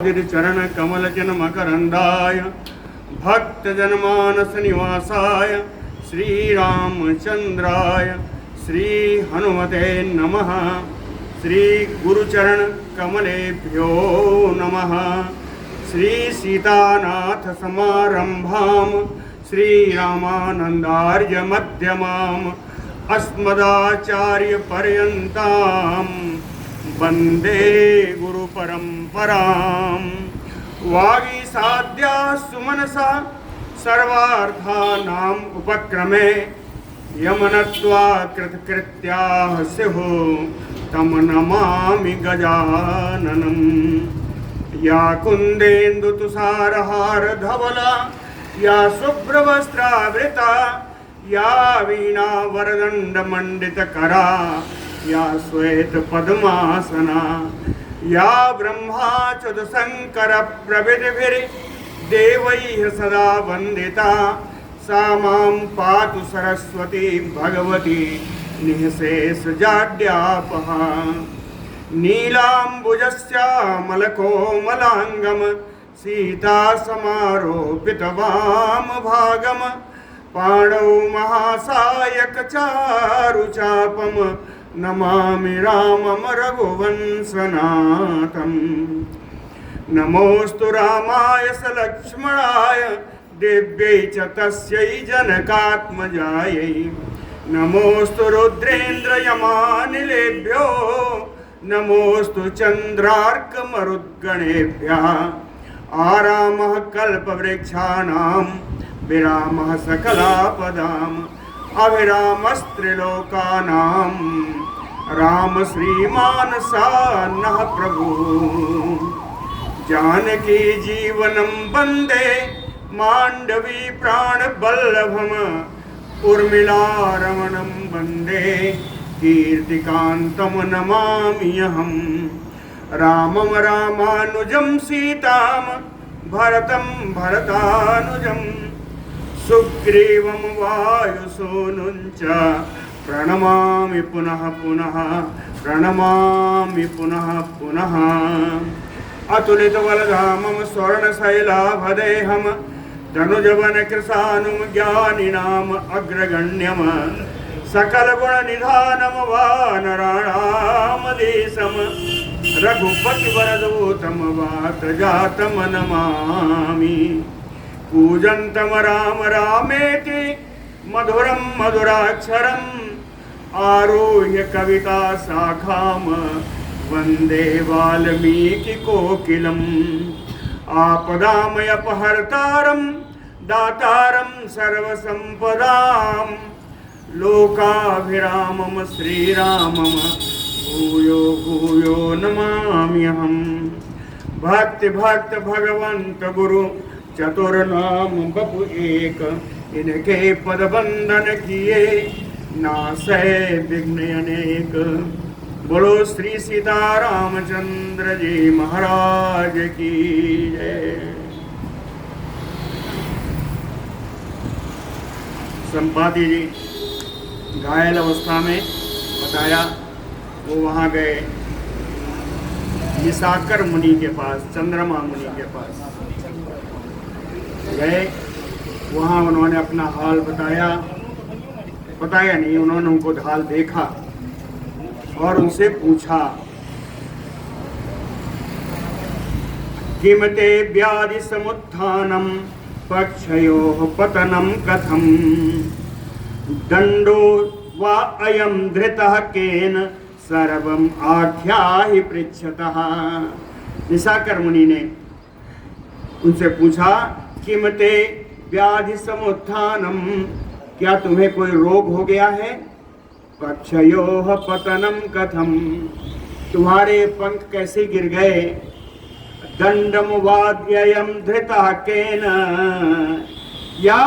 चरण कमल जन मकरंदाय भक्त जनमानस निवासाय श्रीरामचंद्राय श्री हनुमते नमः। श्री गुरुचरण कमलेभ्यो नमः। श्री सीतानाथ समारंभाम श्रीरामानंदार्य मध्यमाम अस्मदाचार्य पर्यंताम वंदे गुरु परंपराम। वागीसाद्या सुमनसा सर्वार्थानाम उपक्रमे यमनत्वा कृतकृत्याः स्युः तम नमामि गजाननम्। या कुंदेन्दु तुषारहार धवला या शुभ्रवस्त्रावृता या वीणा वरदंड मंडित करा या श्वेत पद्मासना या ब्रह्माच्युत शंकर प्रभृतिभिः देवैः सदा वंदिता सा मां पातु सरस्वती भगवती निःशेष जाड्यापहा। नीलाम्बुजश्यामलकोमलाङ्गं सीता समारोपित वामभागं पाणौ महासायक चारुचापं नमामि रामं रघुवंशनाथं। नमोऽस्तु रामाय सलक्ष्मणाय दिव्यै च तस्यै जनकात्मजायै। नमोऽस्तु रुद्रेन्द्रयमानिलेभ्यो नमोऽस्तु चन्द्रार्कमरुद्गणेभ्यः। आरामः कल्पवृक्षाणां विरामः सकलापदाम् अभिरामस्त्रिलोकानां राम श्रीमान सान्नः प्रभु। जानकी जीवनं वन्दे मांडवी प्राणवल्लभम् उर्मिलारमणं वन्दे कीर्तिकान्तं नमाम्यहम्। रामं रामानुजं सीतां भरतं भरतानुजं सुग्रीवं वायुसूनुञ्च प्रणमामि पुनः पुनः प्रणमामि पुनः पुनः। अतुलितबलधामं स्वर्णशैलाभदेहं धनुजवनकृशानुं ज्ञानिनाम् अग्रगण्यं सकलगुणनिधानं वानराणामधीशं रघुपतिवरदूतं वातजातं नमामि। कूजन्तं राम रामेति मधुरं मधुराक्षरम् आरुह्य कविता शाखां वन्दे वाल्मीकिकोकिलम्। आपदामयपहर्तारं दातारं सर्वसम्पदां लोकाभिरामं श्रीरामं भूयो भूयो नमाम्यहम्। भक्ति भक्त भगवंत गुरु चतुर्नाम बपु एक इनके पद बंदन किए नासै विघ्न अनेक। बोलो श्री सीतारामचंद्र जी महाराज की जय। संपाति जी घायल अवस्था में बताया वो वहाँ गए निशाकर मुनि के पास, चंद्रमा मुनि के पास गए। वहाँ उन्होंने अपना हाल बताया नहीं, उन्होंने उनको हाल देखा और उनसे पूछा किमते व्याधि समुत्थानं पक्षयोः पतनं कथं दंडो वा अयं धृतः केन सर्वं आख्याहि पृच्छतः। निशाकर मुनि ने उनसे पूछा किमते व्याधि समुत्थानम, क्या तुम्हें कोई रोग हो गया है? पक्षयोः पतनम कथम, तुम्हारे पंख कैसे गिर गए? दंडम वाद्ययम धृतः केन, या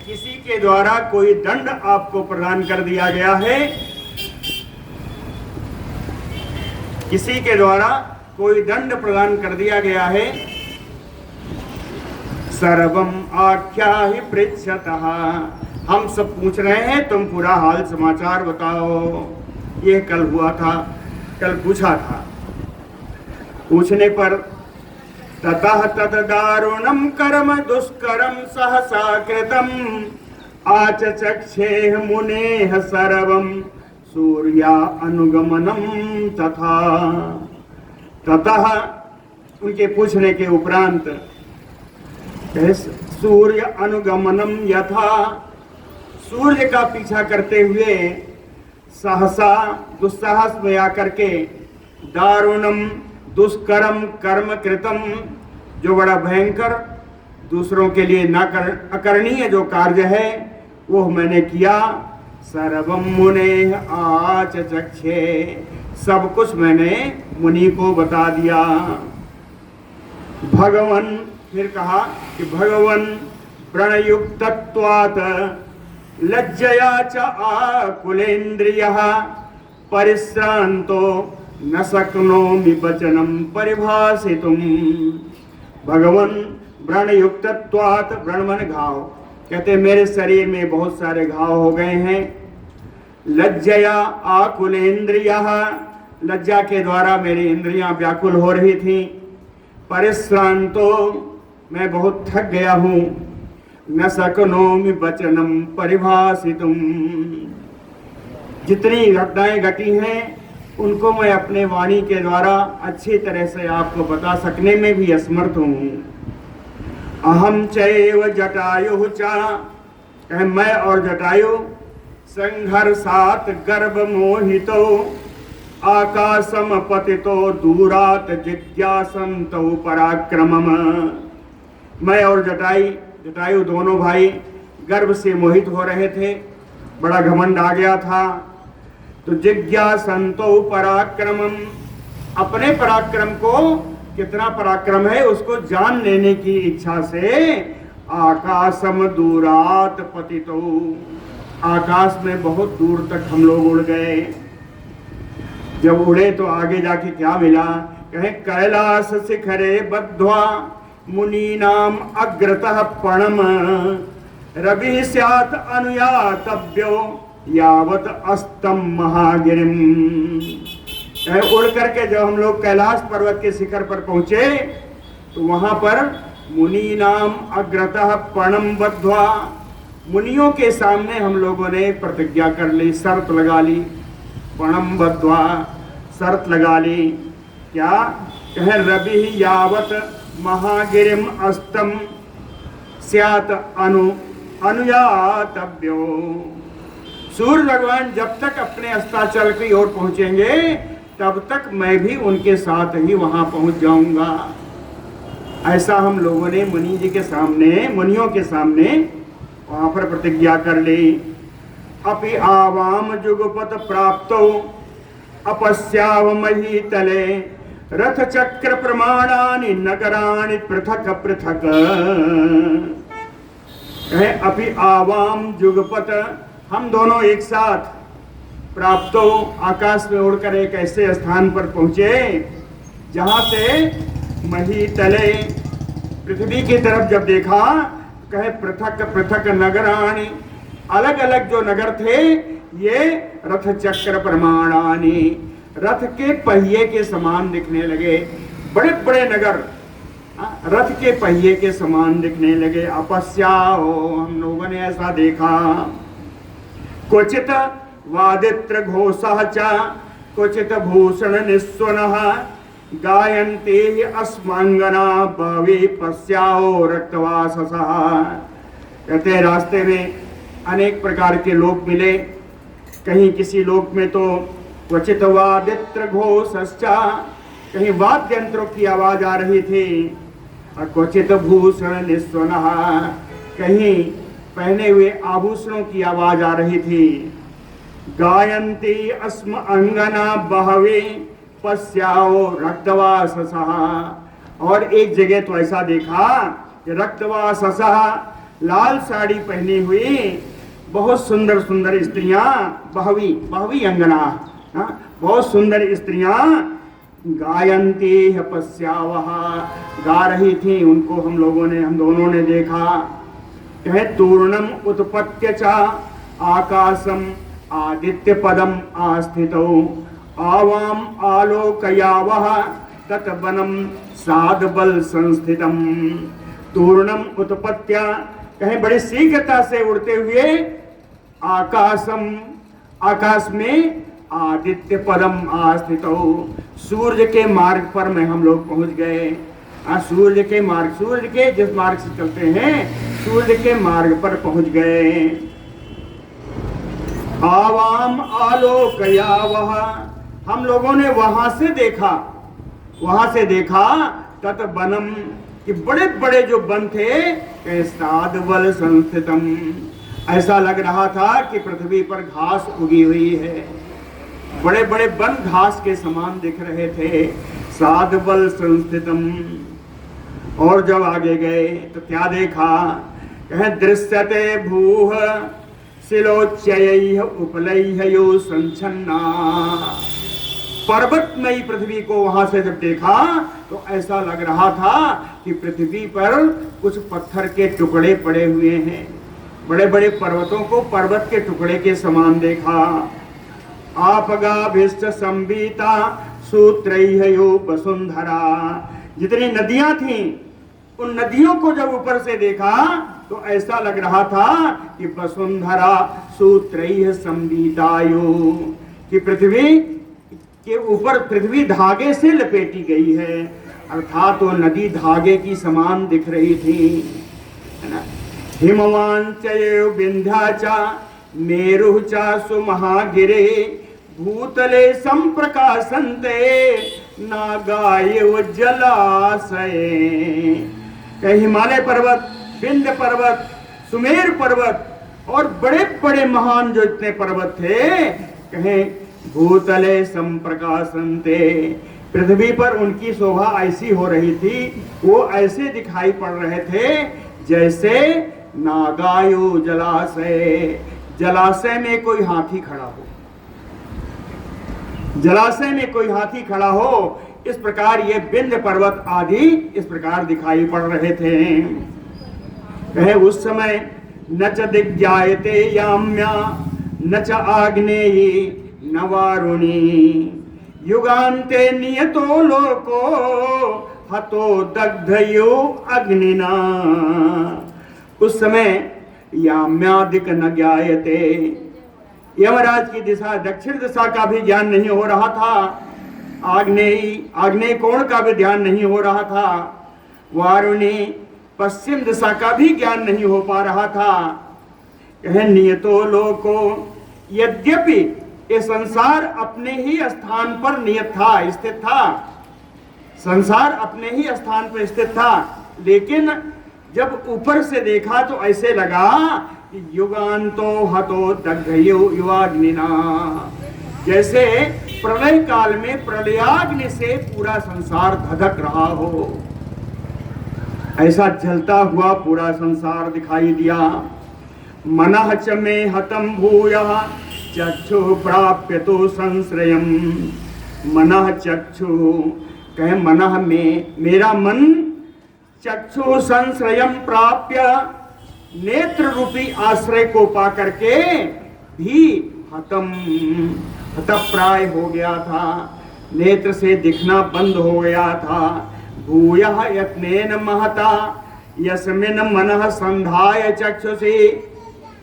किसी के द्वारा कोई दंड आपको प्रदान कर दिया गया है? किसी के द्वारा कोई दंड प्रदान कर दिया गया है? सर्वम आख्याहि पृच्छतः, हम सब पूछ रहे हैं, तुम पूरा हाल समाचार बताओ। ये कल हुआ था, कल पूछा था। पूछने पर ततः तद दारुणं कर्म दुष्करं सहसा कृतम् आचचक्षेह मुनेः सर्वं सूर्या अनुगमनम तथा। ततः उनके पूछने के उपरांत सूर्य अनुगमनम यथा, सूर्य का पीछा करते हुए सहसा दुस्साहस में आकर के दारुणम दुष्करम कर्म कृतम, जो बड़ा भयंकर दूसरों के लिए अकरणीय जो कार्य है वो मैंने किया। सर्वम मुने आचचक्षे, सब कुछ मैंने मुनि को बता दिया। भगवन, फिर कहा कि भगवन प्रणयुक्तत्वात् लज्जया च आकुलेन्द्रियः परिश्रांतो न शक्नोमि वचनं परिभाषितुम्। भगवन व्रणयुक्तत्वात्, व्रण मन घाव, कहते मेरे शरीर में बहुत सारे घाव हो गए हैं। लज्जया आकुलेन्द्रियः, लज्जा के द्वारा मेरी इंद्रियां व्याकुल हो रही थी। परिश्रांतो, मैं बहुत थक गया हूँ। न शक्नोमि वचनं परिभाषितुम्, जितनी घटनाएं घटी हैं उनको मैं अपने वाणी के द्वारा अच्छी तरह से आपको बता सकने में भी असमर्थ हूँ। अहम चैव जटायु च, मैं और जटायु संघर्षात् गर्भ मोहितो आकाशम पतितो दूरात जिज्ञासंतो पराक्रमम। मैं और जटायु दोनों भाई गर्भ से मोहित हो रहे थे, बड़ा घमंड आ गया था। तो जिज्ञासंतो पराक्रमम, अपने पराक्रम को, कितना पराक्रम है उसको जान लेने की इच्छा से आकाशम दूरात पतितो, आकाश में बहुत दूर तक हम लोग उड़ गए। जब उड़े तो आगे जाके क्या मिला, कहे कैलाश शिखरे बद्ध्वा मुनीनाम अग्रतः पणम रवि स्यात् अनुयातव्यो यावत अस्तम महागिरिम। उड़ करके जब हम लोग कैलाश पर्वत के शिखर पर पहुंचे तो वहां पर मुनि नाम अग्रतः पणम बद्ध्वा, मुनियों के सामने हम लोगों ने प्रतिज्ञा कर ली, शर्त लगा ली। पणम बद्ध्वा, शर्त लगा ली, क्या कह रवि यावत महागिरिम अस्तम स्यात् अनुयातव्यो। सूर्य भगवान जब तक अपने अस्ताचल की ओर पहुंचेंगे तब तक मैं भी उनके साथ ही वहां पहुंच जाऊंगा। ऐसा हम लोगों ने मुनि जी के सामने, मुनियों के सामने वहां पर प्रतिज्ञा कर ली। अपि आवाम जुगपत प्राप्तो अपस्याव मही तले रथ चक्र प्रमाणानि नगराणि पृथक पृथक। अपि आवाम जुगपत, हम दोनों एक साथ प्राप्तो, आकाश में उड़कर एक ऐसे स्थान पर पहुंचे जहां से मही तले, पृथ्वी की तरफ जब देखा, कहे पृथक पृथक नगराणि, अलग अलग जो नगर थे ये रथ चक्र प्रमाणानि, रथ के पहिए के समान दिखने लगे। बड़े बड़े नगर रथ के पहिए के समान दिखने लगे। अपस्याओ, हम लोगों ने ऐसा देखा। क्वचित वादित्र घोषः च क्वचित भूषण निस्वनः गायन्ते अस्मांगना भवे पस्याओ रक्तवाससः। कहते रास्ते में अनेक प्रकार के लोग मिले। कहीं किसी लोक में तो क्वचित वादित्र घोषश्च, कहीं वाद्य यंत्रों की आवाज आ रही थी। और क्वचित भूषण निस्वनः, कहीं पहने हुए आभूषणों की आवाज आ रही थी। गायन्ति अस्म अंगना बहवे पस्याओ रक्तवाससः। और एक जगह तो ऐसा देखा कि रक्तवाससः, लाल साड़ी पहनी हुई बहुत सुंदर सुंदर स्त्रियां, बहवी अंगना, बहुत सुंदर स्त्रियां गायन्ति पस्यावः, गा रही थी। उनको हम दोनों ने देखा। कहे तूर्णम उत्पत्य च आकाशम आदित्य पदम आस्थितो आवाम आलोकयावः तत वनम साध बल संस्थितम तूर्णम उत्पत्त्या, कहें बड़ी शीघ्रता से उड़ते हुए आकाशम, आकाश में आदित्य पदम आस्थितो, सूर्य के मार्ग पर में हम लोग पहुंच गए। सूर्य के मार्ग, सूर्य के जिस मार्ग से चलते हैं सूर्य के मार्ग पर पहुंच गए। आवाम आलोकया वह, हम लोगों ने वहां से देखा तत वनम, कि बड़े बड़े जो वन थे साध बल संस्थितम, ऐसा लग रहा था कि पृथ्वी पर घास उगी हुई है, बड़े बड़े वन घास के समान दिख रहे थे, साध बल संस्थितम। और जब आगे गए तो क्या देखा, कहें दृश्यते भूह शिलोच्चयैः उपलैः यो संच्छन्ना, पर्वतमयी पृथ्वी को वहां से जब देखा तो ऐसा लग रहा था कि पृथ्वी पर कुछ पत्थर के टुकड़े पड़े हुए हैं, बड़े बड़े पर्वतों को पर्वत के टुकड़े के समान देखा। आपगाभिश्च संवीता सूत्रैः यो वसुंधरा, जितनी नदियां थीं उन नदियों को जब ऊपर से देखा तो ऐसा लग रहा था कि वसुंधरा सूत्रैः संवीतायो, कि पृथ्वी के ऊपर पृथ्वी धागे से लपेटी गई है, अर्थात वो नदी धागे की समान दिख रही थी, है ना। हिमवान चयो विंध्या चा मेरु चा सुमहागिरे भूतले संप्रकाशन्ते नागाय जलाशय, हिमालय पर्वत, विंध्य पर्वत, सुमेर पर्वत और बड़े बड़े महान जो इतने पर्वत थे, कहें भूतले संप्रकाशन्ते, पृथ्वी पर उनकी शोभा ऐसी हो रही थी, वो ऐसे दिखाई पड़ रहे थे जैसे नागायो जलाशय, जलाशय में कोई हाथी खड़ा हो, जलाशय में कोई हाथी खड़ा हो, इस प्रकार ये विंध्य पर्वत आदि इस प्रकार दिखाई पड़ रहे थे। कहे उस समय न च दिग्जायते याम्या न च आग्नेयी न वारुणी युगान्ते नियतो लोको हतो दग्धयो अग्निना, उस समय याम्यादिक न ज्ञायते, यमराज की दिशा दक्षिण दिशा का भी ज्ञान नहीं हो रहा था, आग्नेय कोण का भी ध्यान नहीं हो रहा था, वारुणी पश्चिम दिशा का भी ज्ञान नहीं हो पा रहा था। कहे नियतो लोको, यद्यपि ये संसार अपने ही स्थान पर नियत था, स्थित था, संसार अपने ही स्थान पर स्थित था, लेकिन जब ऊपर से देखा तो ऐसे लगा कि युगान्तो हतो दग्धयो युवाग्निना, जैसे प्रलय काल में प्रलयाग्नि से पूरा संसार धधक रहा हो, ऐसा जलता हुआ पूरा संसार दिखाई दिया। मनः च मे हतं भूयः चक्षु प्राप्य तो संश्रयम, मनः चक्षु, कहे मनः में मेरा मन, चक्षु संश्रयम प्राप्य, नेत्र रूपी आश्रय को पा करके भी हतम, हतप्राय हो गया था, नेत्र से दिखना बंद हो गया था। भूयः यत्नेन महता यस्मिन् मनः संधाय चक्षुषी,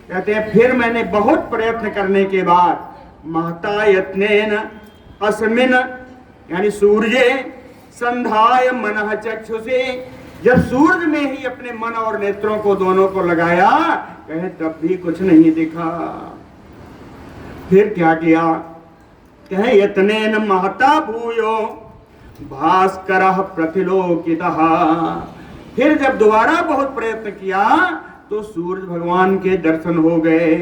कहते हैं फिर मैंने बहुत प्रयत्न करने के बाद महता यत्नेन अस्मिन्, यानी सूर्य संधाय मनः चक्षुषी, जब सूर्य में ही अपने मन और नेत्रों को दोनों को लगाया, कहे तब भी कुछ नहीं दिखा। फिर क्या किया, कहे यत्नेन महता भूयो भास्करः प्रतिलोकितः, फिर जब दोबारा बहुत प्रयत्न किया तो सूर्य भगवान के दर्शन हो गए।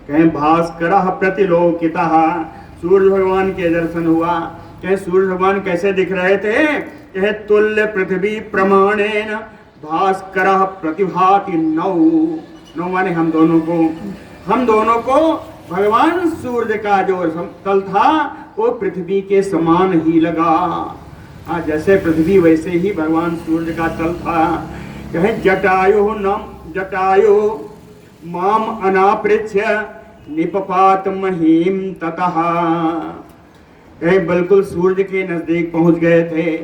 कहें भास्करः प्रतिलोकितः, सूर्य भगवान के दर्शन हुआ। कहें सूर्य भगवान कैसे दिख रहे थे, कहे तुल्य पृथ्वी प्रमाणेन भास्करः प्रतिभाति नौ, नौ माने हम दोनों को भगवान सूर्य का जो तल था वो पृथ्वी के समान ही लगा। जैसे पृथ्वी वैसे ही भगवान सूर्य का तल था। कहे जटायु माम अनापृच्छ्य निपपात महीम ततः, कहे बिल्कुल सूर्य के नजदीक पहुंच गए थे।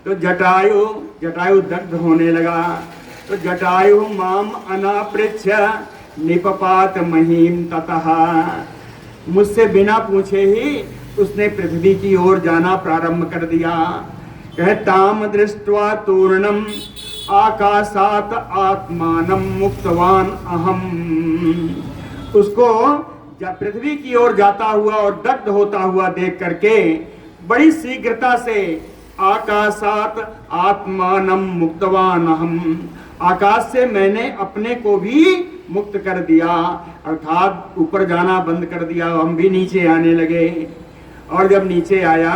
तो जटायु दग्ध होने लगा। तो जटायु माम अनापृच्छ निपपात महीम ततः, मुझसे बिना पूछे ही उसने पृथ्वी की ओर जाना प्रारंभ कर दिया। कह ताम दृष्ट्वा तूर्णम आकाशात आत्मानम मुक्तवान अहम, उसको जब पृथ्वी की ओर जाता हुआ और दग्ध होता हुआ देख करके बड़ी शीघ्रता से आकाशात आत्मानम मुक्तवान अहम, आकाश से मैंने अपने को भी मुक्त कर दिया, अर्थात ऊपर जाना बंद कर दिया, हम भी नीचे आने लगे। और जब नीचे आया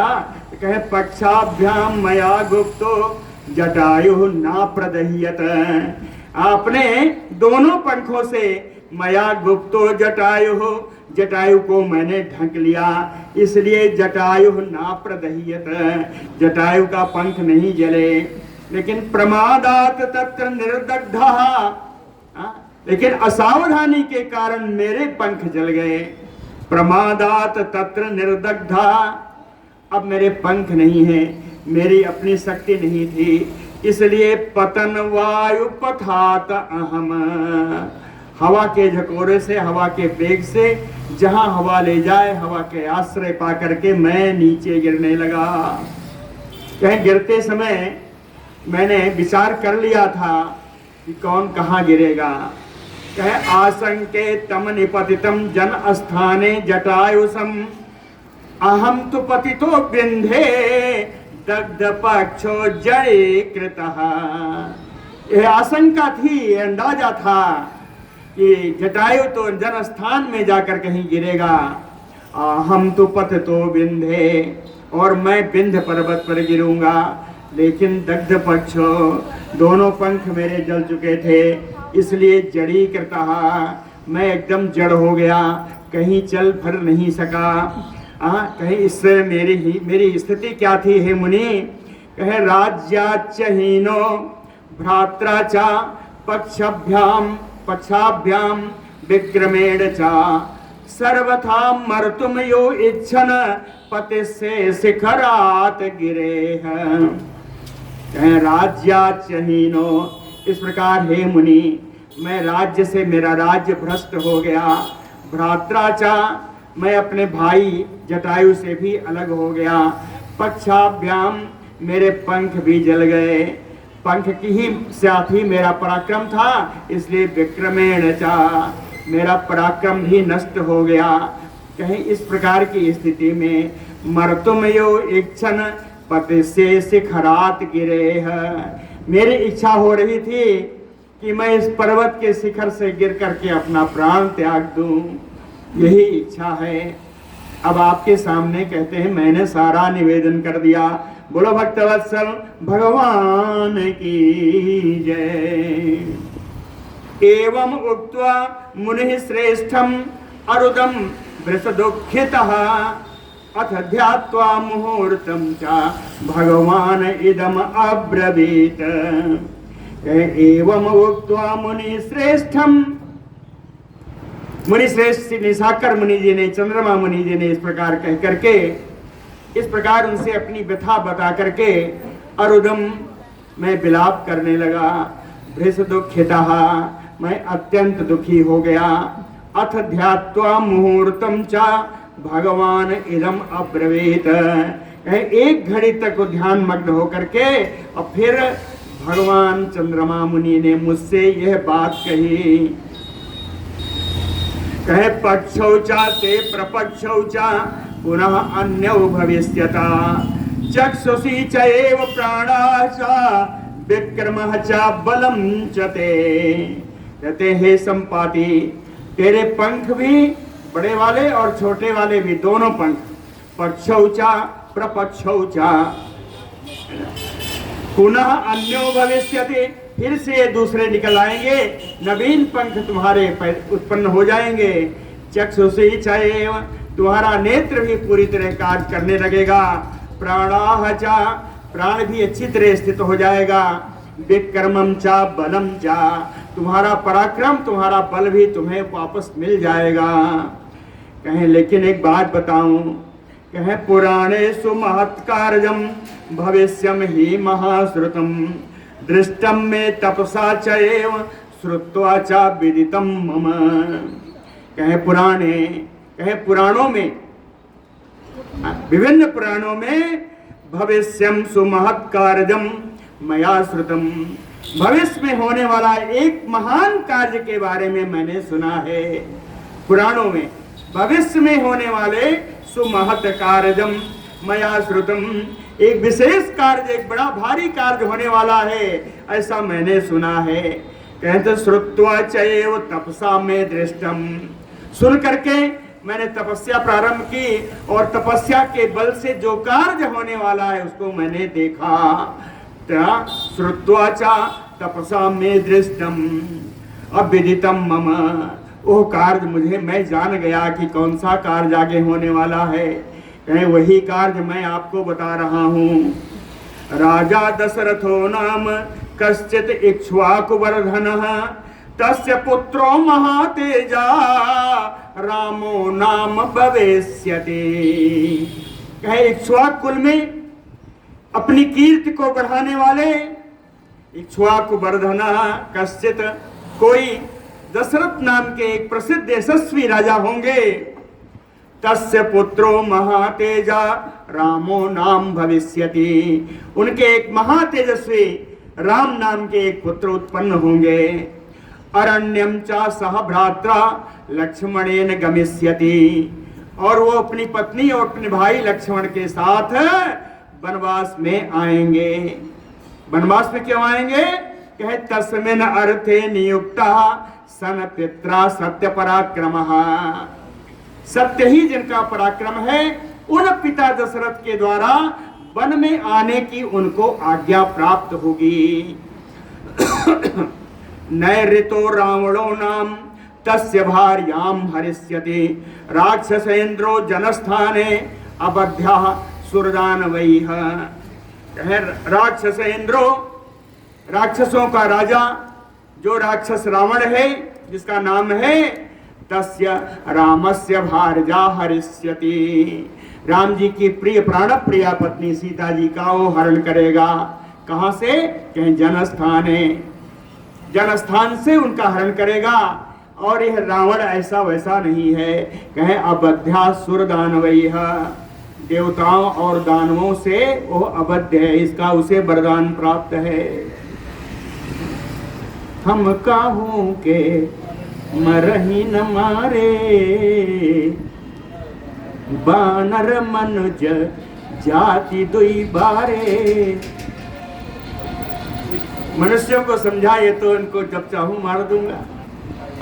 तो कहे पक्षाभ्याम मया गुप्तो जटायु ना प्रदह्यत, आपने दोनों पंखों से मया गुप्तो जटायु को मैंने ढक लिया, इसलिए जटायु ना प्रदह्यत, जटायु का पंख नहीं जले। लेकिन प्रमादात तत्र निर्दग्धा, लेकिन असावधानी के कारण मेरे पंख जल गए। प्रमादात तत्र निर्दग्धा, अब मेरे पंख नहीं है, मेरी अपनी शक्ति नहीं थी, इसलिए पतन वायु पथात अहम, हवा के झकोरे से, हवा के वेग से जहां हवा ले जाए, हवा के आश्रय पा करके मैं नीचे गिरने लगा। कहीं गिरते समय मैंने विचार कर लिया था कि कौन कहाँ गिरेगा। कहे आशंके तम निपतितम जन स्थाने जटायुषम, अहम तो पतितो बिंधे दग्ध पक्षो जड़े कृतः, यह आशंका थी, अंदाजा था कि जटायु तो जन स्थान में जाकर कहीं गिरेगा। हम तो पथ तो बिंधे, और मैं बिंध पर्वत पर गिरूंगा, लेकिन दग्ध पक्षो, दोनों पंख मेरे जल चुके थे, इसलिए जड़ी करता, मैं एकदम जड़ हो गया, कहीं चल फिर नहीं सका। कहीं इससे मेरी स्थिति क्या थी हे मुनि। कहे राज्याच्चहीनो भ्रात्रा चा पक्षाभ्याम विक्रमेण चा सर्वथा मर्तुम यो इच्छन पति से शिखरात गिरे है। राज्याच्चहीनो, इस प्रकार हे मुनि मैं राज्य से, मेरा राज्य भ्रष्ट हो गया। भ्रात्राचा, मैं अपने भाई जटायु से भी अलग हो गया। पक्षाभ्याम, मेरे पंख भी जल गए, पंख की ही साथ ही मेरा पराक्रम था, इसलिए विक्रमेण चा, मेरा पराक्रम भी नष्ट हो गया। कहीं इस प्रकार की स्थिति में मर्तुमयो इच्छन पति से शिखरात गिरे है, मेरी इच्छा हो रही थी कि मैं इस पर्वत के शिखर से गिर करके अपना प्राण त्याग दूं, यही इच्छा है। अब आपके सामने कहते हैं मैंने सारा निवेदन कर दिया। बोलो भक्तवत्सल भगवान की जय। एवं उक्त्वा मुनिः श्रेष्ठम अरुदम वृषदुःखितः अथ ध्यात्वा मुहूर्तं च भगवान इदम अब्रवीत। एवं उक्त्वा मुनि श्रेष्ठम, मुनि श्रेष्ठ निशाकर मुनि जी ने, चंद्रमा मुनि जी ने इस प्रकार कह करके, इस प्रकार उनसे अपनी व्यथा बता करके अरुदम, मैं विलाप करने लगा। वृषदुःखितः, मैं अत्यंत दुखी हो गया। अथ ध्यात्वा मुहूर्तं च भगवान इदम अब्रवीत, एक घड़ी तक वो ध्यान मग्न होकर के और फिर भगवान चंद्रमा मुनि ने मुझसे यह बात कही। कहे पक्षौचा ते प्रपक्षौचा पुनः अन्यौ भविष्यता चक्षुषी च एव प्राणा च विक्रमः च बलम च ते। कहते हे संपाति, तेरे पंख भी बड़े वाले और छोटे वाले भी, दोनों पंख, पक्षौचा प्रपक्षौचा, पुनः अन्यो भविष्यति, फिर से दूसरे निकल आएंगे, नवीन पंख तुम्हारे उत्पन्न हो जाएंगे। चक्षुषी चैव, तुम्हारा नेत्र भी पूरी तरह कार्य करने लगेगा। प्राणाः च, प्राण भी अच्छी तरह स्थित हो जाएगा। विक्रमं च बलम च, तुम्हारा पराक्रम, तुम्हारा बल भी तुम्हें वापस मिल जाएगा। कहें लेकिन एक बात बताऊं, कहे पुराणेषु महत्कार्यम भविष्यम ही महाश्रुतम दृष्टम में तपसा चैव श्रुत्वा च विदितम मम। कहे पुराणों में, विभिन्न पुराणों में भविष्यम सुमहत् कार्यम मया श्रुतम, भविष्य में होने वाला एक महान कार्य के बारे में मैंने सुना है। पुराणों में भविष्य में होने वाले सुमहत् कार्यम मया श्रुतम, एक विशेष कार्य, एक बड़ा भारी कार्य होने वाला है, ऐसा मैंने सुना है। कहते श्रुत्वा चैव तपसा में दृष्टम, सुन करके मैंने तपस्या प्रारंभ की और तपस्या के बल से जो कार्य होने वाला है उसको मैंने देखा। श्रुत्वा च तपसा में दृष्टम अविदितम मम, वो कार्य मैं जान गया कि कौन सा कार्य आगे होने वाला है। कहीं वही कार्य मैं आपको बता रहा हूँ। राजा दशरथो नाम कश्चित इक्ष्वाकुवर्धनः तस्य पुत्रो महातेजा रामो नाम भविष्यति। कहे इक्ष्वाकु कुल में अपनी कीर्ति को बढ़ाने वाले इक्ष्वाकुवर्धनः कश्चित, कोई दशरथ नाम के एक प्रसिद्ध यशस्वी राजा होंगे। तस्य पुत्रो महातेजा रामो नाम भविष्यति, उनके एक महातेजस्वी राम नाम के एक पुत्र उत्पन्न होंगे। अरण्यम च सह भ्रात्रा लक्ष्मणेन गमिष्यति, और वो अपनी पत्नी और अपने भाई लक्ष्मण के साथ वनवास में आएंगे। वनवास में क्यों आएंगे? कहे तस्मिन् अर्थे नियुक्ता सन पित्रा सत्य पराक्रमः, सत्य ही जिनका पराक्रम है, उन पिता दशरथ के द्वारा वन में आने की उनको आज्ञा प्राप्त होगी। नैऋतो रावणो नाम तस्य भार्याम हरिष्यति राक्षसेन्द्रो जनस्थाने अबध्या सुरदानवैः। राक्षसेन्द्रो, राक्षसों का राजा, जो राक्षस रावण है जिसका नाम है, तस्य रामस्य भार्या हरिष्यति, राम जी की प्रिय प्राण प्रिया पत्नी सीता जी का वो हरण करेगा। कहां से? कहीं जनस्थाने, जनस्थान से उनका हरण करेगा। और यह रावण ऐसा वैसा नहीं है, कहें अबध्या सुर दानवैः, देवताओं और दानवों से वो अबध्य है, इसका उसे वरदान प्राप्त है। हम काहू के मरही न मारे बानर मनुज जाति दुई बारे। मनुष्यों को समझाए तो इनको जब चाहूं मार दूंगा,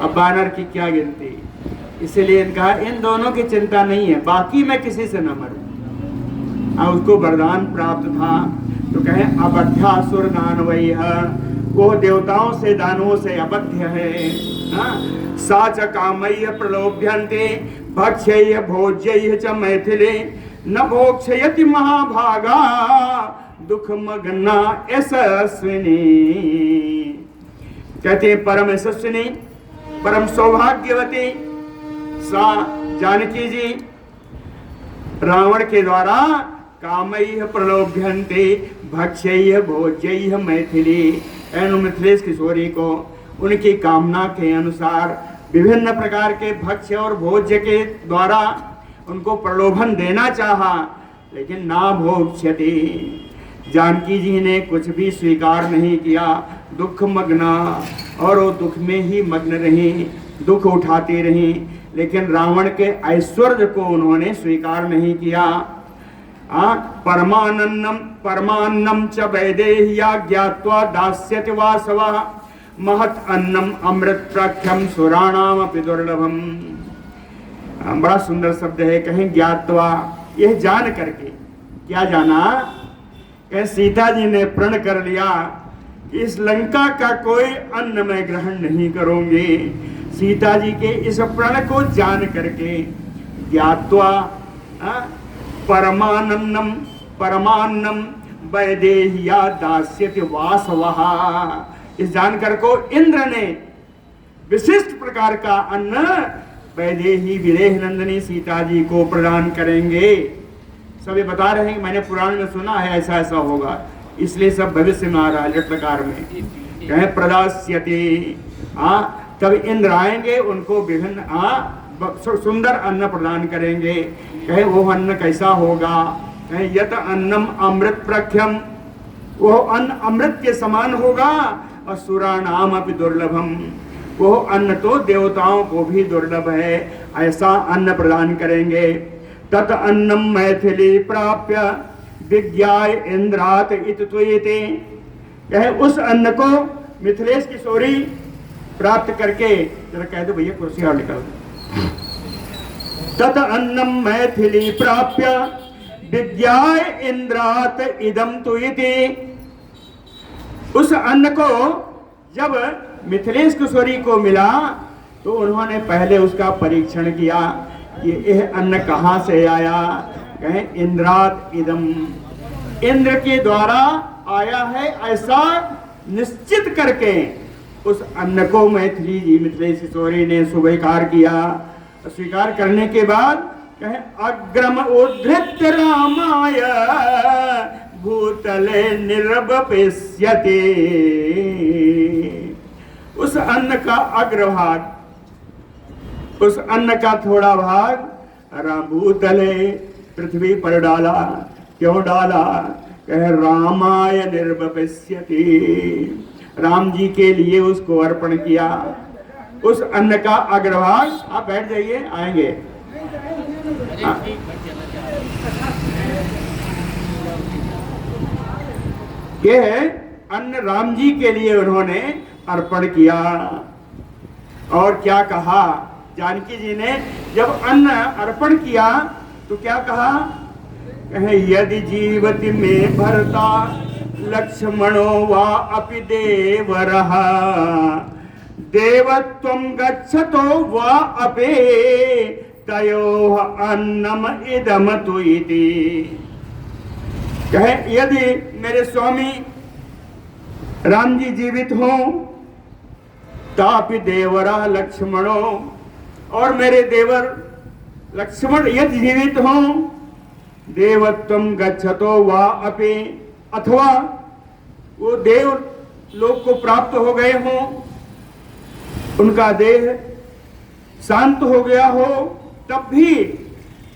अब बानर की क्या गिनती। इसलिए इनका इन दोनों की चिंता नहीं है, बाकी मैं किसी से न मरूं। और उसको वरदान प्राप्त था। तो कहे अबध्यासुर दानवैः, वो देवताओं से दानवों से अबध्य है। साच कामैः प्रलोभ्यन्ते भक्ष्यैः भोज्यैः च मैथिले न भोक्षयति महाभागा दुख मग्ना यशस्विनी। कहते हैं परम यशस्विनी, परम सौभाग्यवती सा जानकी जी रावण के द्वारा कामैः प्रलोभ्यन्ते भक्ष्यैः भोज्यैः मैथिली, मिथिलेश किशोरी को उनकी कामना के अनुसार विभिन्न प्रकार के भक्ष्य और भोज्य के द्वारा उनको प्रलोभन देना चाहा, लेकिन ना भोक्ष्यति। जानकी जी ने कुछ भी स्वीकार नहीं किया, दुख मग्ना, और वो दुख में ही मग्न रही, दुख उठाती रही, लेकिन रावण के ऐश्वर्य को उन्होंने स्वीकार नहीं किया। परमान्नम च वैदेह्या ज्ञात्वा दास्यति वासवः महत् अन्नम अमृत प्रख्यम सुराणाम अपि दुर्लभम। बड़ा सुंदर शब्द है। कहीं ज्ञात्वा, यह जान करके, क्या जाना? कहीं सीता जी ने प्रण कर लिया, इस लंका का कोई अन्न मैं ग्रहण नहीं करूंगी। सीता जी के इस प्रण को जान करके ज्ञात्वा परमान्नम वैदेह्या दास्यति वासवः, इस जानकर को इंद्र ने विशिष्ट प्रकार का अन्न वैदेही विदेह नंदिनी सीता जी को प्रदान करेंगे। सब ये बता रहे हैं कि मैंने पुराण में सुना है ऐसा ऐसा होगा, इसलिए सब भविष्य में आ रहा है लटलकार में। कहे प्रदास्यति, तब इंद्र आएंगे, उनको विभिन्न सुंदर अन्न प्रदान करेंगे। कहे वो अन्न कैसा होगा? कहे यत अन्नम अमृत प्रख्यम, वो अन्न अमृत के समान होगा। असुराणाम अपि दुर्लभम, वो अन्न तो देवताओं को भी दुर्लभ है, ऐसा अन्न प्रदान करेंगे। तत अन्नम मैथिली प्राप्य विज्ञाय इंद्रात इत्युयते, कहे उस अन्न को मिथिलेश किशोरी प्राप्त करके, जरा कह दो भैया कुर्सी और निकाल दो। तत अन्नम मैथिली प्राप्य विज्ञाय इंद्रात इदम तुयते, उस अन्न को जब मिथिलेश किशोरी को मिला तो उन्होंने पहले उसका परीक्षण किया कि यह अन्न कहाँ से आया। कहे इंद्रात इदम, इंद्र के द्वारा आया है ऐसा निश्चित करके उस अन्न को मिथिलेश किशोरी ने स्वीकार किया। स्वीकार करने के बाद कहे अग्रम उद्धृत्य रामाय भूतले निर्वपेष्यते, उस अन्न का अग्रभाग, उस अन्न का थोड़ा भाग राम भूतले पृथ्वी पर डाला। क्यों डाला? कहे रामाय निर्वपेष्यते, राम जी के लिए उसको अर्पण किया। उस अन्न का अग्रभाग, आप बैठ जाइए, आएंगे। यह अन्न राम जी के लिए उन्होंने अर्पण किया। और क्या कहा जानकी जी ने? जब अन्न अर्पण किया तो क्या कहा? कहे यदि जीवति में भरता लक्ष्मणो वा अपि देवरः देवत्वं गच्छतो वा अपि तयोः अन्नम इदम तुइति। कहे यदि मेरे स्वामी राम जी जीवित हों तापि देवरा लक्ष्मणो, और मेरे देवर लक्ष्मण यदि जीवित हों देवत्वं गच्छतो वा अपि, अथवा वो देव लोक को प्राप्त हो गए हों, उनका देह शांत हो गया हो, तब भी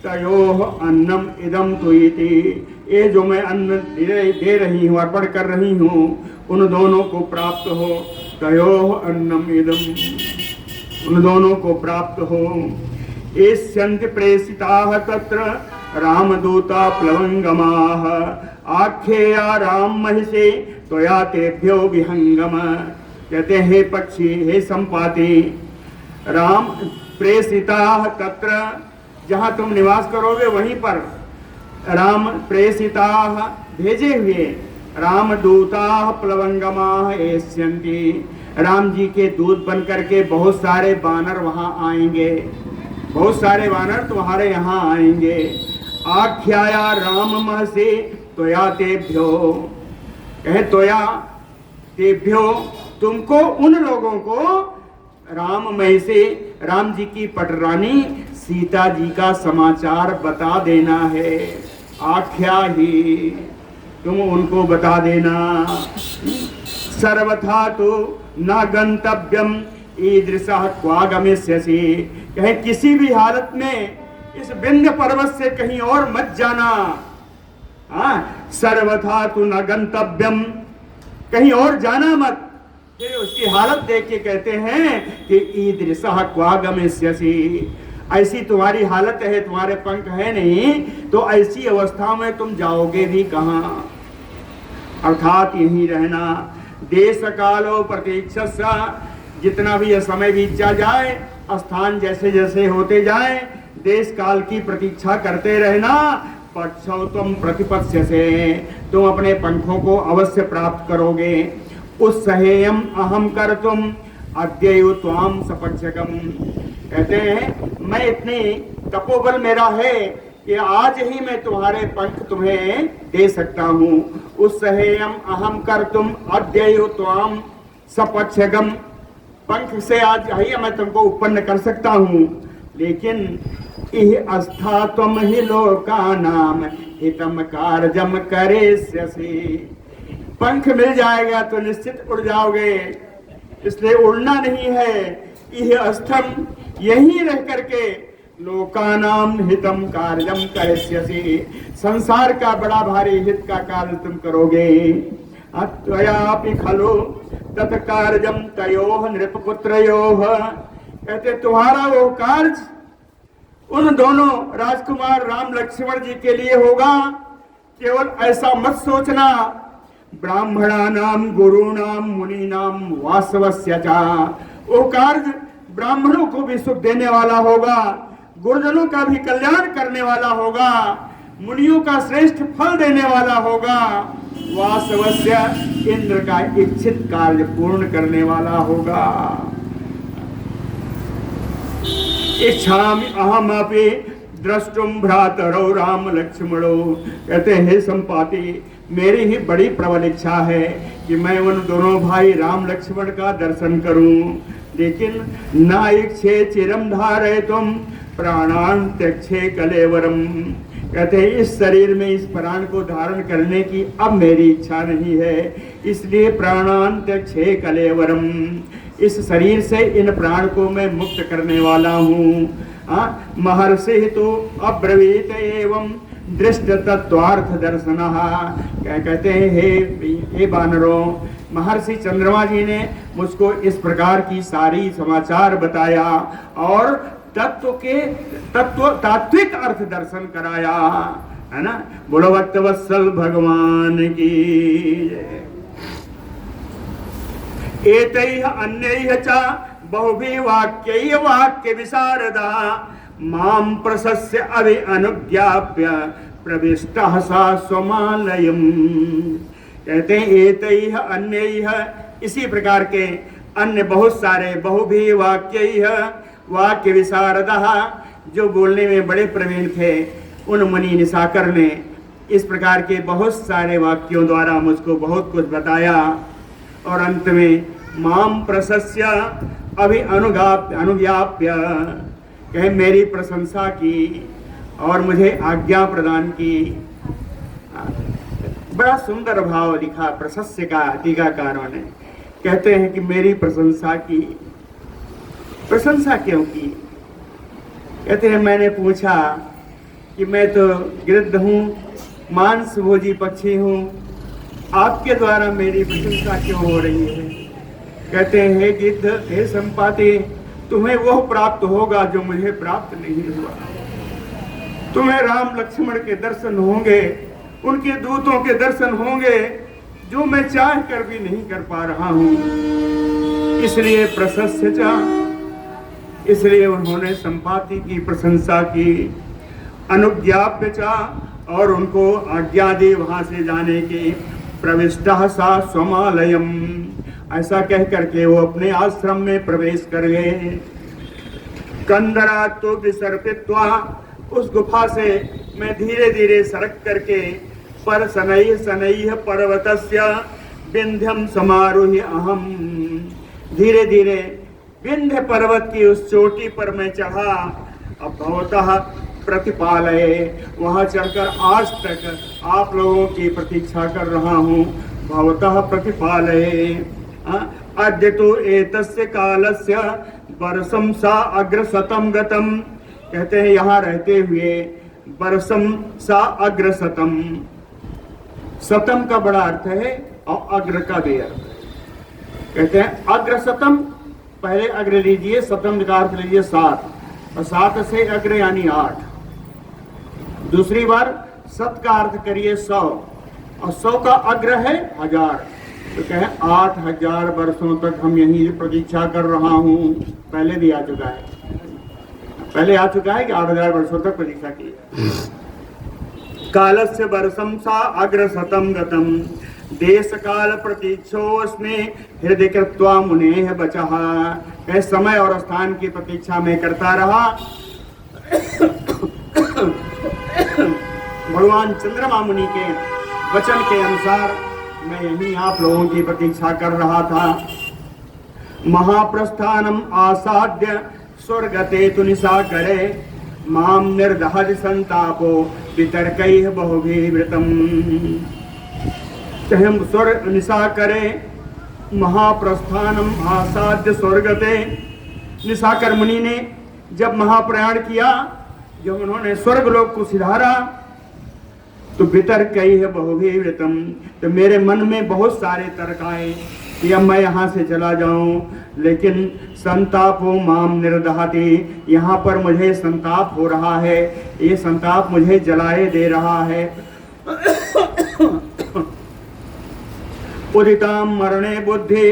तयोः अन्नम इदम तुइति, ये जो मैं अन्न दे रही हूँ, अर्पण कर रही हूँ, उन दोनों को प्राप्त हो। तयोः अन्नम इदम, उन दोनों को प्राप्त हो। एष्यन्ति प्रेषिताः तत्र रामदूता प्लवंगमाः आख्येया राम महिषे त्वया तेभ्यो विहंगम। कहते हे पक्षी, हे संपाति, राम प्रेषिताः तत्र, जहाँ तुम निवास करोगे वहीं पर राम प्रेषिताः भेजे हुए, रामदूताः प्लवंगमाः एष्यन्ति, राम जी के दूत बन करके बहुत सारे वानर वहाँ आएंगे, बहुत सारे वानर तुम्हारे यहाँ आएंगे। आख्याया राम महसे त्वया तेभ्यो, कहे त्वया तेभ्यो, तुमको उन लोगों को राममय से, राम जी की पटरानी सीता जी का समाचार बता देना है। आख्या ही, तुम उनको बता देना। सर्वथा तो न गंतव्यम ईदृशः क्वागमिष्यसि, कहे किसी भी हालत में इस विंध्य पर्वत से कहीं और मत जाना। सर्वथा तो न गंतव्यम, कहीं और जाना मत। फिर उसकी हालत देख के कहते हैं कि ईदृशः क्वागमिष्यसि, ऐसी तुम्हारी हालत है, तुम्हारे पंख है नहीं, तो ऐसी अवस्था में तुम जाओगे भी कहाँ? अर्थात यहीं रहना। देश कालो प्रतीक्षस्य, जितना भी यह समय बीतता जाए, स्थान जैसे जैसे होते जाए, देश काल की प्रतीक्षा करते रहना। पक्षौ तुम प्रतिपत्स्यसे, तुम अपने पंखों को अवश्य प्राप्त करोगे। उत्सहेयम अहम कर तुम अद्यैव त्वाम सपक्षकम, कहते हैं मैं इतनी तपोबल मेरा है कि आज ही मैं तुम्हारे पंख तुम्हें दे सकता हूँ। उत्सहेयम अहम कर तुम अद्यैव त्वाम सपक्षकम, पंख से आज ही मैं तुमको उत्पन्न कर सकता हूँ। लेकिन इह अस्था तुम ही लोका नाम हितम कार्यम करिष्यसि। पंख मिल जाएगा तो निश्चित उड़ जाओगे, इसलिए उड़ना नहीं है, यह अस्थम यहीं रह करके लोकानाम हितम कार्यम करिष्यसि, संसार का बड़ा भारी हित का कार्य तुम करोगे। अत्वयापि खलु तत्कार्यम तयोः नृपपुत्रयोः, कहते तुम्हारा वो कार्य उन दोनों राजकुमार राम लक्ष्मण जी के लिए होगा। केवल ऐसा मत सोचना, ब्राह्मणानाम गुरुनाम मुनीनाम वासवस्य च, वो कार्य ब्राह्मणों को भी सुख देने वाला होगा, गुरुजनों का भी कल्याण करने वाला होगा, मुनियों का श्रेष्ठ फल देने वाला होगा, वासवस्य इंद्र का इच्छित कार्य पूर्ण करने वाला होगा। इच्छामि अहमपि द्रष्टुम भ्रातरौ राम लक्ष्मणो, कहते हैं संपाति मेरी ही बड़ी प्रबल इच्छा है कि मैं उन दोनों भाई राम लक्ष्मण का दर्शन करूं, लेकिन ना इच्छे चिरम धारे तुम प्राणान त्यक्षे कलेवरम, कहते हैं इस शरीर में इस प्राण को धारण करने की अब मेरी इच्छा नहीं है, इसलिए प्राणान त्यक्षे कलेवरम, इस शरीर से इन प्राण को मैं मुक्त करने वाला हूँ। महर्षि तो अब्रवीत एवं दृष्ट तत्वार्थ दर्शन, क्या कहते हैं हे वानरों, महर्षि चंद्रमा जी ने मुझको इस प्रकार की सारी समाचार बताया और तात्विक अर्थ दर्शन कराया, है ना। बोलो भक्तवत्सल भगवान की। एतैः अन्यैः च बहुभिः वाक्यैः वाक्य विशारदा मां प्रशस्य अभि अनुज्ञाप्य प्रविष्टः सा स्वमालयम्, कहते हैं एतैः अन्यैः, इसी प्रकार के अन्य बहुत सारे बहुभिः वाक्यैः वाक्य विशारदः, जो बोलने में बड़े प्रवीण थे, उन मुनि निशाकर ने इस प्रकार के बहुत सारे वाक्यों द्वारा मुझको बहुत कुछ बताया और अंत में माम प्रशस्य अभि अनुज्ञाप्य, कहे मेरी प्रशंसा की और मुझे आज्ञा प्रदान की। बड़ा सुंदर भाव लिखा प्रशस्य का टीकाकारों ने, कहते हैं कि मेरी प्रशंसा की। प्रशंसा क्यों की? कहते हैं मैंने पूछा कि मैं तो गिरध हूँ, मांस भोजी पक्षी हूँ, आपके द्वारा मेरी प्रशंसा क्यों हो रही है? कहते हैं गिद्ध, हे संपाति, तुम्हें वो प्राप्त होगा जो मुझे प्राप्त नहीं हुआ। तुम्हें राम लक्ष्मण के दर्शन होंगे, उनके दूतों के दर्शन होंगे, जो मैं चाह कर भी नहीं कर पा रहा हूँ। इसलिए प्रशस्य चा, इसलिए उन्होंने संपाति की प्रशंसा की, अनुज्ञाप्य चा, और उनको आज्ञा दी वहां से जाने की। प्रविष्टः सा स्वमालयम, ऐसा कह करके वो अपने आश्रम में प्रवेश कर गए। कंदरा तो विसर्पित्वा, उस गुफा से मैं धीरे धीरे सरक करके पर शनैः शनैः पर्वतस्य विंध्यम समारोहि अहम, धीरे धीरे विंध्य पर्वत की उस चोटी पर मैं चढ़ा। अब भवतः प्रतिपालय, वहां चढ़कर आज तक आप लोगों की प्रतीक्षा कर रहा हूँ। भवतः प्रतिपालय अद्य तो एतस्य कालस्य वर्षम सा अग्रशतम गतम, कहते हैं यहाँ रहते हुए वर्षम सा अग्रशतम, शतम का बड़ा अर्थ है और अग्र का भी अर्थ है। कहते हैं अग्रशतम, पहले अग्र लीजिए, शतम का अर्थ लीजिए 7, और 7 से अग्र यानी 8। दूसरी बार शत का अर्थ करिए 100, और 100 का अग्र है 1000, तो कहे 8000 वर्षों तक हम यहीं प्रतीक्षा कर रहा हूँ। पहले भी आ चुका है, पहले आ चुका है कि 8000 वर्षों तक प्रतीक्षा की। कालस्य वर्षम सा अग्रशतम गतम, देश काल प्रतीक्षोस्मे हृदय कृत्वा मुनेः बचः, समय और स्थान की प्रतीक्षा में करता रहा। भगवान चंद्रमा मुनि के वचन के अनुसार मैं यहीं आप लोगों की प्रतीक्षा कर रहा था। महाप्रस्थानम आसाद्य स्वर्गते तु निशाकरे, माम निर्दहति संतापो वितर्कैः बहुभिवृतम्। चाहे हम स्वर्ग निशा करें, महाप्रस्थानम आसाद्य स्वर्गते। निशाकर मुनि ने जब महाप्रयाण किया, जब उन्होंने स्वर्ग लोक को सिधारा, तो वितर्कैः बहुभिवृतम्, तो मेरे मन में बहुत सारे तर्क आए कि अब मैं यहाँ से चला जाऊं, लेकिन संतापो माम निर्दहति, यहाँ पर मुझे संताप हो रहा है, ये संताप मुझे जलाए दे रहा है। उदिताम मरणे बुद्धि,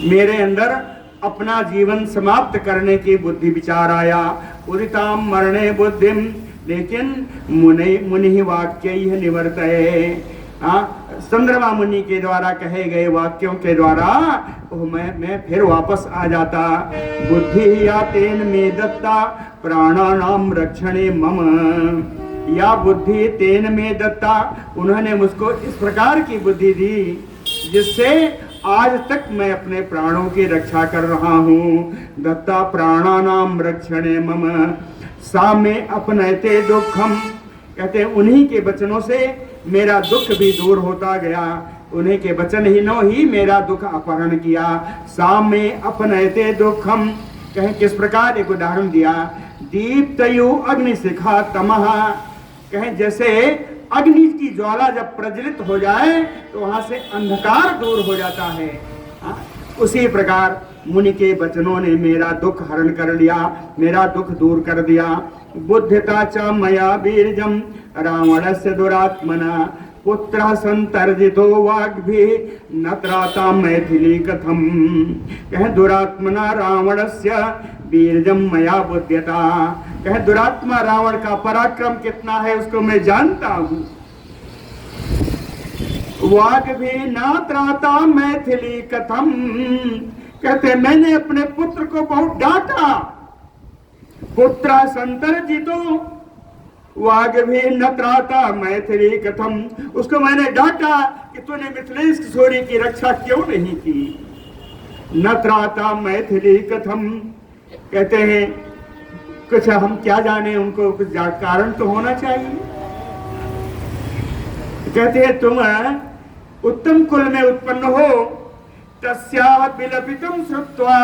मेरे अंदर अपना जीवन समाप्त करने की बुद्धि विचार आया। उदिताम मरणे बुद्धिम, लेकिन मुनि वाक्य निवर्तये, चंद्रमा मुनि के द्वारा कहे गए वाक्यों के द्वारा मैं फिर वापस आ जाता। बुद्धि या तेन में दत्ता प्राणानाम रक्षणे मम, या बुद्धि तेन में दत्ता, उन्होंने मुझको इस प्रकार की बुद्धि दी जिससे आज तक मैं अपने प्राणों की रक्षा कर रहा हूँ। दत्ता प्राणानाम रक्षणे मम, सा में अपनते दुखम, कहते हैं उन्हीं के वचनों से मेरा दुख भी दूर होता गया। उन्हीं के वचन ही नो ही मेरा दुख अपहरण किया। सा में अपनते दुखम, कहें किस प्रकार, एक उदाहरण दिया। दीप्तयु अग्निशिखा तमः, कहें जैसे अग्नि की ज्वाला जब प्रज्वलित हो जाए तो वहां से अंधकार दूर हो जाता है, उसी प्रकार मुनि के वचनों ने मेरा दुख हरण कर लिया, मेरा दुख दूर कर दिया। बुद्धिता च मया वीर्यम रावणस्य दुरात्मना, पुत्रः संतर्जितो वाग्भिः न त्राता मैथिली कथम, कहें दुरात्मना रावणस्य वीर्यम मया बुध्यता, कहें दुरात्मा रावण का पराक्रम कितना है उसको मैं जानता हूँ। वाग्भिः न त्राता मैथिली कथम, कहते मैंने अपने पुत्र को बहुत डांटा। पुत्र संतर्जितो वाग्भिः न त्राता मैथिली कथम, उसको मैंने डांटा कि तूने मिथिलेश किशोरी की रक्षा क्यों नहीं की। न त्राता मैथिली कथम, कहते हैं कुछ हम क्या जाने, उनको कुछ कारण तो होना चाहिए। कहते हैं तुम उत्तम कुल में उत्पन्न हो, तस्याः विलपितम श्रुत्वा,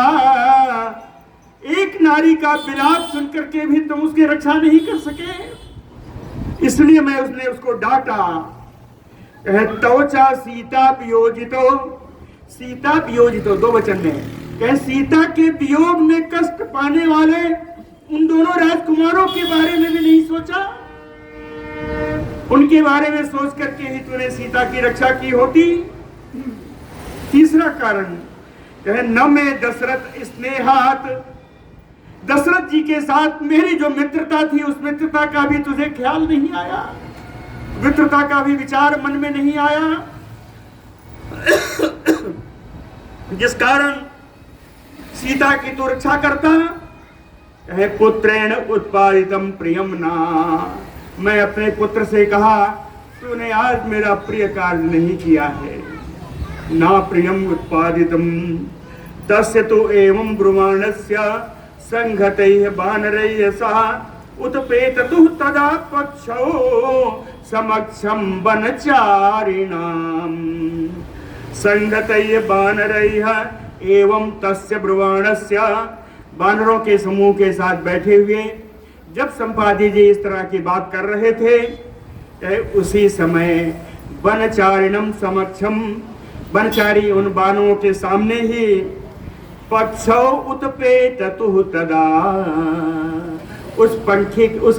एक नारी का विलाप सुनकर के भी तुम उसकी रक्षा नहीं कर सके, इसलिए मैं उसको डांटा। तवचा सीता वियोजितो, सीता वियोजितो दो वचन में, कहे सीता के वियोग में कष्ट पाने वाले उन दोनों राजकुमारों के बारे में भी नहीं सोचा, उनके बारे में सोच करके ही तूने सीता की रक्षा की होती। तीसरा कारण कहे न में दशरथ स्नेहात, दशरथ जी के साथ मेरी जो मित्रता थी उस मित्रता का भी तुझे ख्याल नहीं आया, मित्रता का भी विचार मन में नहीं आया, जिस कारण सीता की तो रक्षा करता। कहे पुत्रेण उत्पादितम प्रियम ना, मैं अपने पुत्र से कहा तूने आज मेरा प्रिय कार्य नहीं किया है। ना प्रियम उत्पादितम तस्य तो एवं ब्रुवाणस्य संघतैः वानरैः सह उत्पेततु तदा पक्षो समक्षम वनचारिणाम। संघतैः वानरैः एवं तस्य ब्रुवाणस्य, वानरों के समूह के साथ बैठे हुए जब संपादी जी इस तरह की बात कर रहे थे, उसी समय वनचारिणम समक्षम, वनचारी उन बानरों के सामने ही पक्षौ उत्पेततु तदा, उस पंखी उस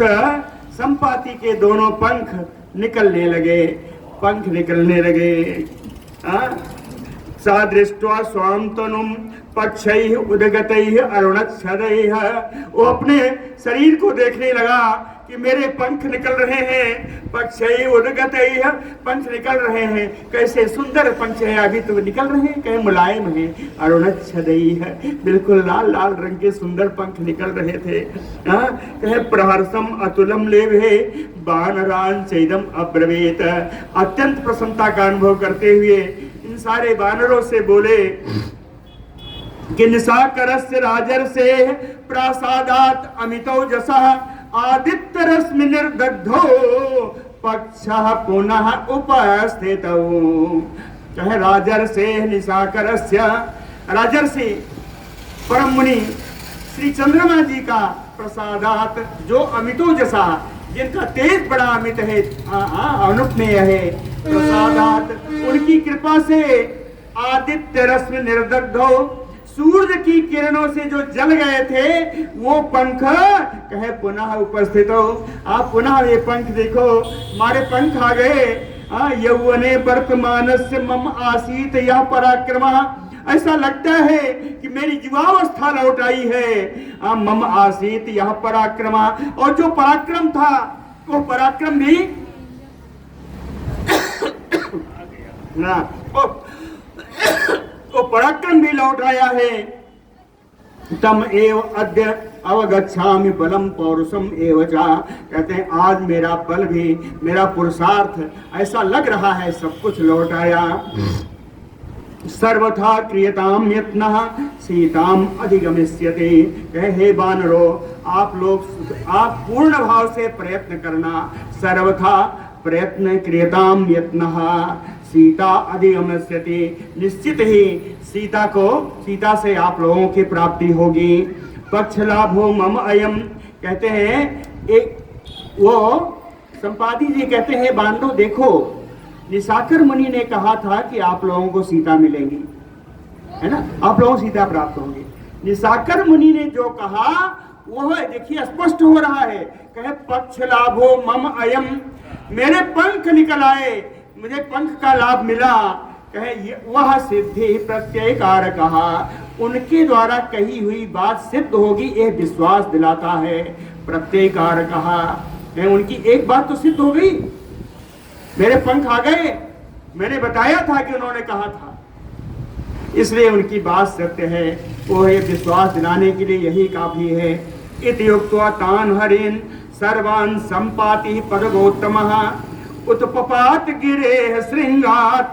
संपाति के दोनों पंख निकलने लगे, पंख निकलने लगे। सा दृष्ट्वा स्वाम तनुम पक्षैः उदगतैः अरुणच्छदैः, वो अपने शरीर को देखने लगा कि मेरे पंख निकल रहे हैं, पक्षैः उदगतैः, पंख निकल रहे हैं, कैसे सुंदर पंख है, अभी तो निकल रहे हैं, कहे मुलायम है, अरुणच्छदैः, बिल्कुल लाल लाल रंग के सुंदर पंख निकल रहे थे। कहे प्रहर्षम अतुलम लेभे वानरान चैदम अब्रवीत, अत्यंत प्रसन्नता का अनुभव करते हुए इन सारे वानरों से बोले कि निशाकरस्य राजर्षे प्रासादात् अमितो जसः आदित्य रश्मि निर्दग्धो पक्षः पुनः उपस्थितौ। कहे राजर्षे निशाकरस्य, राजर्षि परम मुनि श्री चंद्रमा जी का प्रसादात, जो अमितो जसा, जिनका तेज बड़ा अमित है, अनुपमेय है, प्रसादात उनकी कृपा से आदित्य रश्मि निर्दग्धो, सूर्य की किरणों से जो जल गए थे वो पंख कहे पुनः उपस्थित हो। आप पुनः ये पंख देखो, हमारे पंख आ गए। यौवने वर्तमानस्य मम आसीत यह पराक्रमा, ऐसा लगता है कि मेरी युवावस्था लौट आई है। मम आसीत यह पराक्रमा, और जो पराक्रम था वो पराक्रम भी ना वो पराक्रम भी लौट आया है। तम एव अद्य अवगच्छामि बलम पौरुषम एव चा, कहते हैं आज मेरा बल भी, मेरा पुरुषार्थ ऐसा लग रहा है सब कुछ लौट आया। सर्वथा क्रियताम यत्नः सीताम अधिगमिष्यते, कहे हे वानरो आप लोग आप पूर्ण भाव से प्रयत्न करना। सर्वथा प्रयत्न क्रियताम यत्नः सीता अधिगमिष्यति, निश्चित ही सीता से आप लोगों की प्राप्ति होगी। पक्ष लाभो मम अयम, कहते हैं एक वो संपादी जी कहते हैं बांधो देखो, निशाकर मुनि ने कहा था कि आप लोगों को सीता मिलेंगी, है ना, आप लोगों को सीता प्राप्त होंगी। निशाकर मुनि ने जो कहा वो देखिए स्पष्ट हो रहा है। कहे पक्ष लाभो मम अयम, मेरे पंख निकल आए, मुझे पंख का लाभ मिला। कहे वह सिद्धि प्रत्यय कारक, उनके द्वारा कही हुई बात सिद्ध होगी, यह विश्वास दिलाता है। प्रत्यय कारक, उनकी एक बात तो सिद्ध हो गई, मेरे पंख आ गए, मैंने बताया था कि उन्होंने कहा था, इसलिए उनकी बात सत्य है। वो ये विश्वास दिलाने के लिए यही काफी है। इति युक्त्वा तान हरिन सर्वान् संपाति पदगोत्तमः उत्पपात गिरे श्रृंगात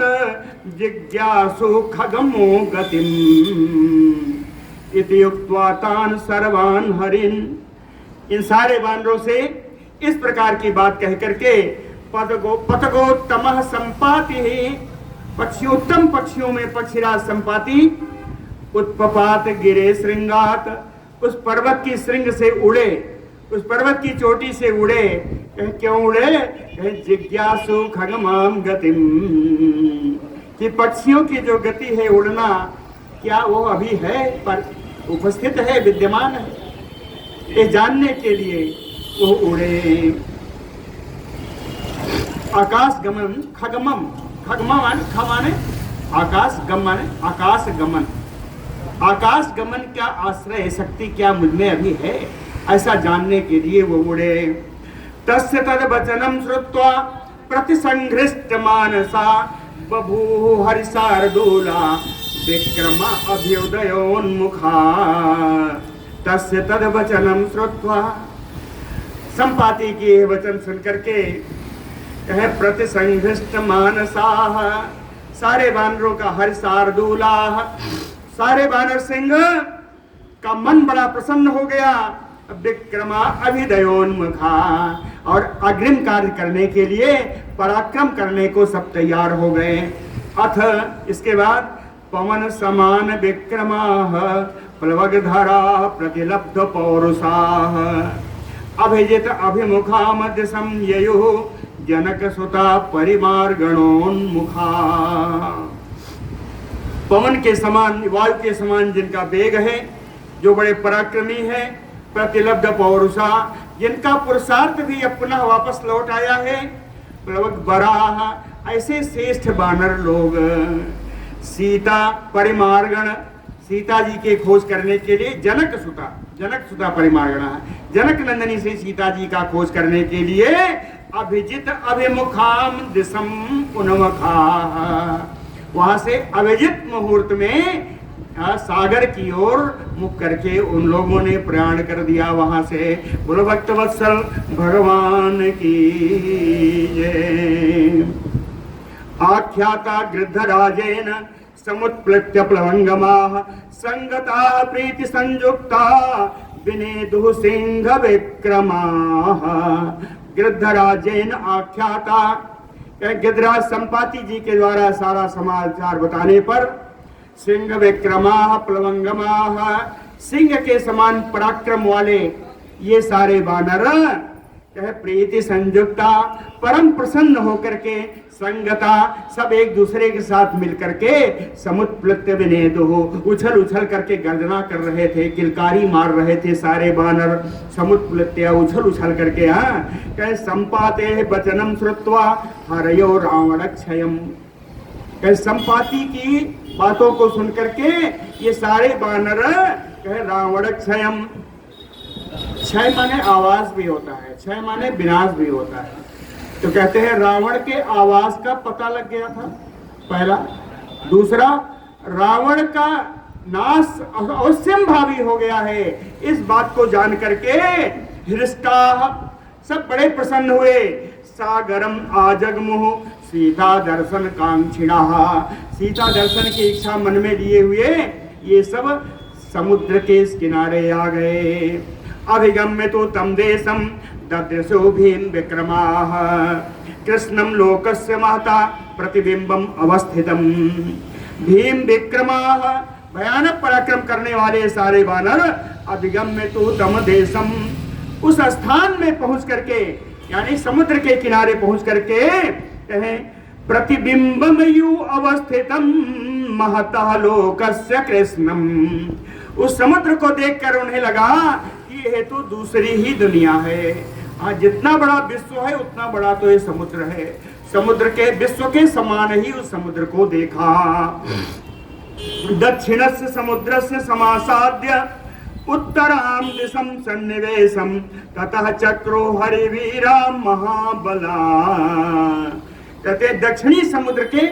जिज्ञासु खगमो गतिम। इति युक्त्वा तान सर्वान् हरिन, इन सारे वानरों से इस प्रकार की बात कह करके पतगोत्तम संपाति, पक्षियोत्तम पक्षियों में पक्षीराज संपाति, उत्पपात गिरे श्रृंगात, उस पर्वत की श्रृंग से उड़े, उस पर्वत की चोटी से उड़े। क्यों उड़े? जिज्ञासु खगमाम गतिम, कि पक्षियों की जो गति है उड़ना, क्या वो अभी है, पर उपस्थित है, विद्यमान है, ये जानने के लिए वो उड़े। आकाश गमन, खगमम, खगमन खमाने आकाश गमन, आकाश गमन, आकाश गमन क्या आश्रय शक्ति क्या मुझ में अभी है, ऐसा जानने के लिए वो उड़े। तस्य तद वचनम श्रुत्वा प्रतिसंघृष्ट मानसा बभूव हरिशार्दूला विक्रम अभ्युदयोन्मुखा। तस्य तद वचनम श्रुत्वा, संपाति के वचन सुन करके कहे प्रतिसंघृष्ट मानसा, सारे वानरों का हरिशार्दूला, सारे वानर सिंह का मन बड़ा प्रसन्न हो गया। विक्रमा अभिदयोन्मुखा, और अग्रिम कार्य करने के लिए, पराक्रम करने को सब तैयार हो गए। अथ इसके बाद पवन समान विक्रमाः प्लवगधरा प्रतिलब्ध पौरुषाः अभिजित अभिमुखा मध्य संययुः जनक सुता परिमार्गणोन्मुखा। पवन के समान, वायु के समान जिनका वेग है, जो बड़े पराक्रमी है, प्रतिलब्ध पौरुषा, जिनका पुरुषार्थ भी अपना वापस लौट आया है, प्लवग बराह, ऐसे श्रेष्ठ वानर लोग। सीता परिमार्गण, सीता जी के खोज करने के लिए जनक सुता परिमार्गण, जनक नंदनी से सीता जी का खोज करने के लिए अभिजित अभिमुखाम दिशम उन्मुखा, वहां से अभिजित मुहूर्त में सागर की ओर मुख करके उन लोगों ने प्रयाण कर दिया वहां से। बोलो भक्तवत्सल भगवान की जय। आख्याता गृद्धराजेन समुत्प्लुत्य प्लवंगमाः संगताः प्रीति संयुक्ता विनेदुः सिंह विक्रमाः। गिद्धराजेन आख्याता, गिद्धराज संपाति जी के द्वारा सारा समाचार बताने पर सिंह विक्रमाः प्लवंगमाः, सिंह के समान पराक्रम वाले ये सारे वानर कहे प्रीति संयुक्ता, परम प्रसन्न होकर के, संगता सब एक दूसरे के साथ मिलकर के, समुत्प्लुत्य विनेदुः उछल उछल करके गर्जना कर रहे थे, किलकारी मार रहे थे सारे वानर, समुत्प्लुत्य उछल उछल करके। हाँ कहे संपाते वचनम श्रुत्वा हरयो रावणक्षयम्, कहे संपाति की बातों को सुनकर के ये सारे वानर कहे रावणक्षयम्, क्षय माने आवास भी होता है, क्षय माने विनाश भी होता है। तो कहते हैं रावण के आवास का पता लग गया था पहला। दूसरा, रावण का नाश अवश्यंभावी हो गया है, इस बात को जान करके हृष्टा सब बड़े प्रसन्न हुए। सागरम आजगमुह सीता दर्शन कांक्षिणा, सीता दर्शन की इच्छा मन में लिए हुए ये सब समुद्र के इस किनारे आ गए। अभिगम्य तो तम देशम ददृशो भीम विक्रमाः कृष्णम लोकस्य महता प्रतिबिंबम अवस्थितम। भीम विक्रमाः भयानक पराक्रम करने वाले सारे वानर अभिगम्य तो तम देशम, उस स्थान में पहुंच करके यानी समुद्र के किनारे पहुंच करके कहें प्रतिबिंबम यु अवस्थितम महता लोकस्य कृष्णम। उस समुद्र को देखकर उन्हें लगा कि यह तो दूसरी ही दुनिया है। आज जितना बड़ा विश्व है उतना बड़ा तो ये समुद्र है, समुद्र के विश्व के समान ही उस समुद्र को देखा। दक्षिणस्य समुद्रस्य समासाद्य उत्तराम दिशम सन्निवेशम ततः चक्रो हरिवीरा महाबला। कहते दक्षिणी समुद्र के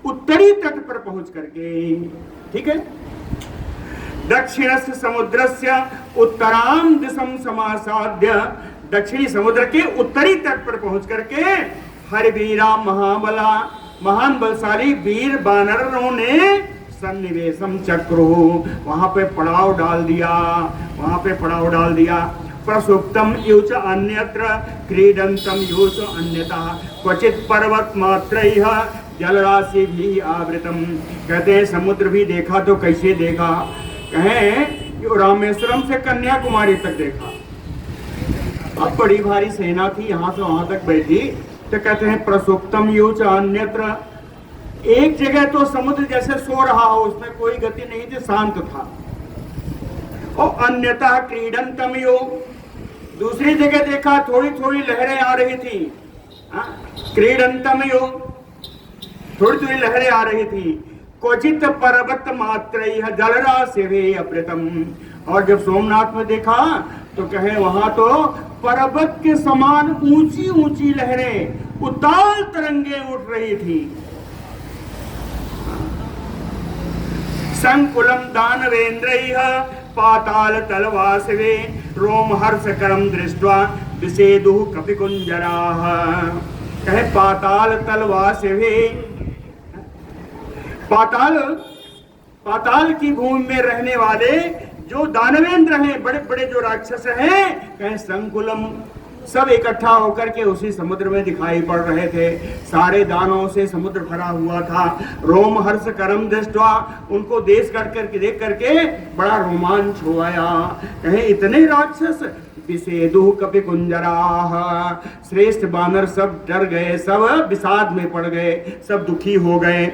उत्तरी तट पर पहुंच करके, ठीक है, दक्षिणस्य समुद्रस्य उत्तराम दिशम समासाद्य, दक्षिणी समुद्र के उत्तरी तट पर पहुंच करके हरिवीरा महाबला, महान बलशाली वीर वानरों ने सन्निवेशम चक्रो, वहां पे पड़ाव डाल दिया, वहां पे पड़ाव डाल दिया। प्रसुप्तम युच अन्यत्र क्रीडंतम युच अन्यथा क्वचित पर्वत मात्रैः जलराशि भी आवृतम। कहते हैं समुद्र भी देखा तो कैसे देखा, कहें रामेश्वरम से कन्याकुमारी तक देखा। अब बड़ी भारी सेना थी, यहाँ से वहां तक बैठी, तो कहते हैं प्रसुप्तम युच अन्यत्र, एक जगह तो समुद्र जैसे सो रहा हो, उसमें कोई गति नहीं थी, शांत था। और अन्यथा क्रीडंतम यो, दूसरी जगह देखा थोड़ी थोड़ी लहरें आ रही थी। क्रीडंतम यो, थोड़ी थोड़ी लहरें आ रही थी। क्वचित पर्वत मात्रैः जलराशि अवृतम, और जब सोमनाथ में देखा तो कहे वहां तो पर्वत के समान ऊंची ऊंची लहरें, उताल तरंगे उठ रही थी। संकुलम दानवेंद्रैः पाताल तलवासवे रोमहर्षकरम दृष्ट्वा विषेदुः कपिकुंजराः। कहे पाताल तलवासवे, पाताल की भूमि में रहने वाले जो दानवेंद्र हैं, बड़े बड़े जो राक्षस हैं, कहें संकुलम, सब इकट्ठा होकर के उसी समुद्र में दिखाई पड़ रहे थे। सारे दानों से समुद्र भरा हुआ था। रोम हर्ष करम दृष्टवा, उनको देश देख करके बड़ा रोमांच हो आया। कहे इतने राक्षस, विषेदुः कपिकुंजराः, श्रेष्ठ बानर सब डर गए, सब विषाद में पड़ गए, सब दुखी हो गए।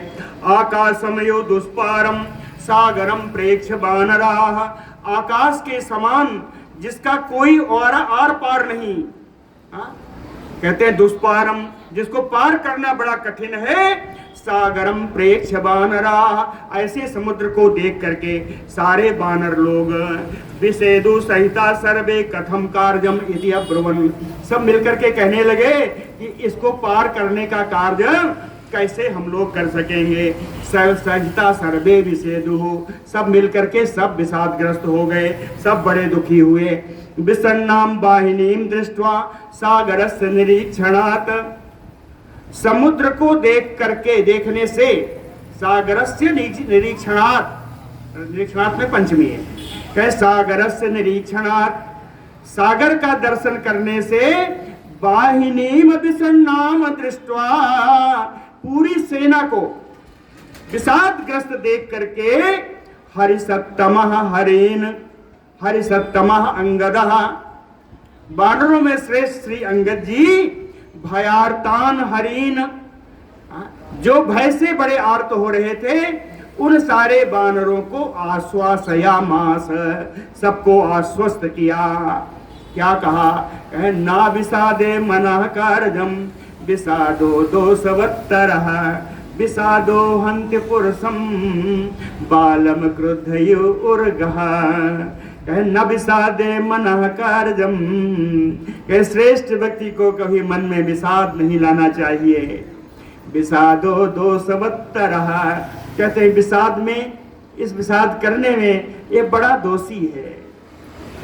आकाशमयो दुष्पारम सागरम प्रेक्ष बानराः, आकाश के समान जिसका कोई और आर पार नहीं, कहते हैं दुष्पारम, जिसको पार करना बड़ा कठिन है। सागरम प्रेक्ष बानराः, ऐसे समुद्र को देख करके सारे बानर लोग विषेदु सहिता सर्वे कथम कार्यम इति अब्रुवन्, सब मिलकर के कहने लगे कि इसको पार करने का कार्य कैसे हम लोग कर सकेंगे। सहिता सर्वे विषेदुः, सब मिलकर के सब विषादग्रस्त हो गए, सब बड़े दुखी हुए। विसन्नाम वाहिनीम दृष्ट्वा सागरस्य निरीक्षणात्, समुद्र को देख करके, देखने से सागरस्य निरीक्षणात्, निरीक्षणात् में पंचमी है, कहे सागरस्य निरीक्षणात्, सागर का दर्शन करने से वाहिनीम विसन्नाम दृष्ट्वा, पूरी सेना को विषादग्रस्त देख करके हरिसत्तमः हरेन हरिसत्तमः अंगदः, वानरों में श्रेष्ठ श्री अंगद जी भयार्तान हरीन, जो भय से बड़े आर्त हो रहे थे उन सारे वानरों को आश्वासयामास, सबको आश्वस्त किया। क्या कहा? कहे ना विषादे मनः कारजम विषादो दोषवत्तरः, विषादो हन्ति पुरुषं बालम क्रुद्धयुर्गः। कहे न विषादे मनः कारजम, कहे श्रेष्ठ व्यक्ति को कभी मन में विषाद नहीं लाना चाहिए। विषादो दोषवत्तरः, कहते हैं विषाद में, इस विषाद करने में ये बड़ा दोषी है,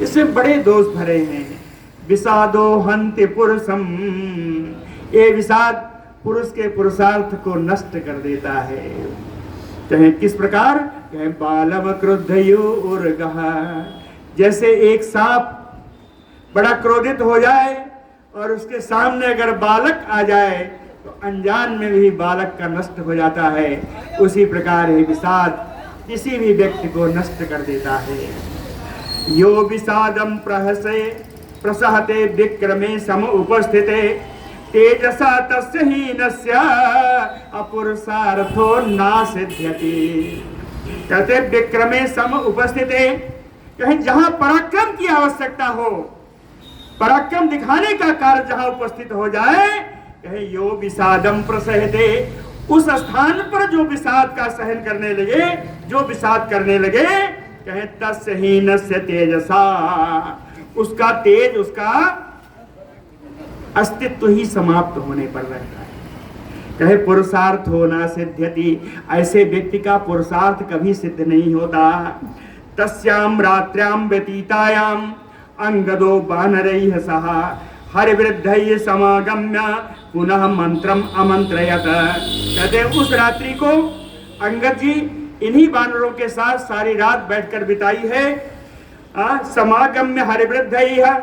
इससे बड़े दोष भरे हैं। विषादो हन्ति पुरुषम, ये विषाद पुरुष के पुरुषार्थ को नष्ट कर देता है। कहें किस प्रकार? कहें बालम क्रुद्धयुर्गः, जैसे एक सांप बड़ा क्रोधित हो जाए और उसके सामने अगर बालक आ जाए तो अनजान में भी बालक का नष्ट हो जाता है, उसी प्रकार है विषाद किसी भी व्यक्ति को नष्ट कर देता है। यो विषादम प्रहसे प्रसहते विक्रमे सम उपस्थिते तेजसा तस्य हीनस्य अपुरुषार्थो ना सिद्ध्यति। कहते विक्रमे सम उपस्थिते, कहीं जहां पराक्रम की आवश्यकता हो, पराक्रम दिखाने का कार्य जहां उपस्थित हो जाए, कहे यो विषादम प्रसहते, उस स्थान पर जो विषाद का सहन करने लगे, जो विषाद करने लगे, कहे तस्य हीनस्य तेजसा, उसका तेज, उसका अस्तित्व ही समाप्त होने पर रहता है। कहे पुरुषार्थ होना सिद्ध्यति, ऐसे व्यक्ति का पुरुषार्थ कभी सिद्ध नहीं होता। तस्याम रात्र्याम व्यतीतायाम अंगदो वानरैः सह हरिवृद्धैः समागम्य पुनः मंत्रम अमंत्रयत। कहते उस रात्रि को अंगद जी इन्हीं वानरों के साथ सारी रात बैठकर बिताई है। समागम्य हरिवृद्धैः,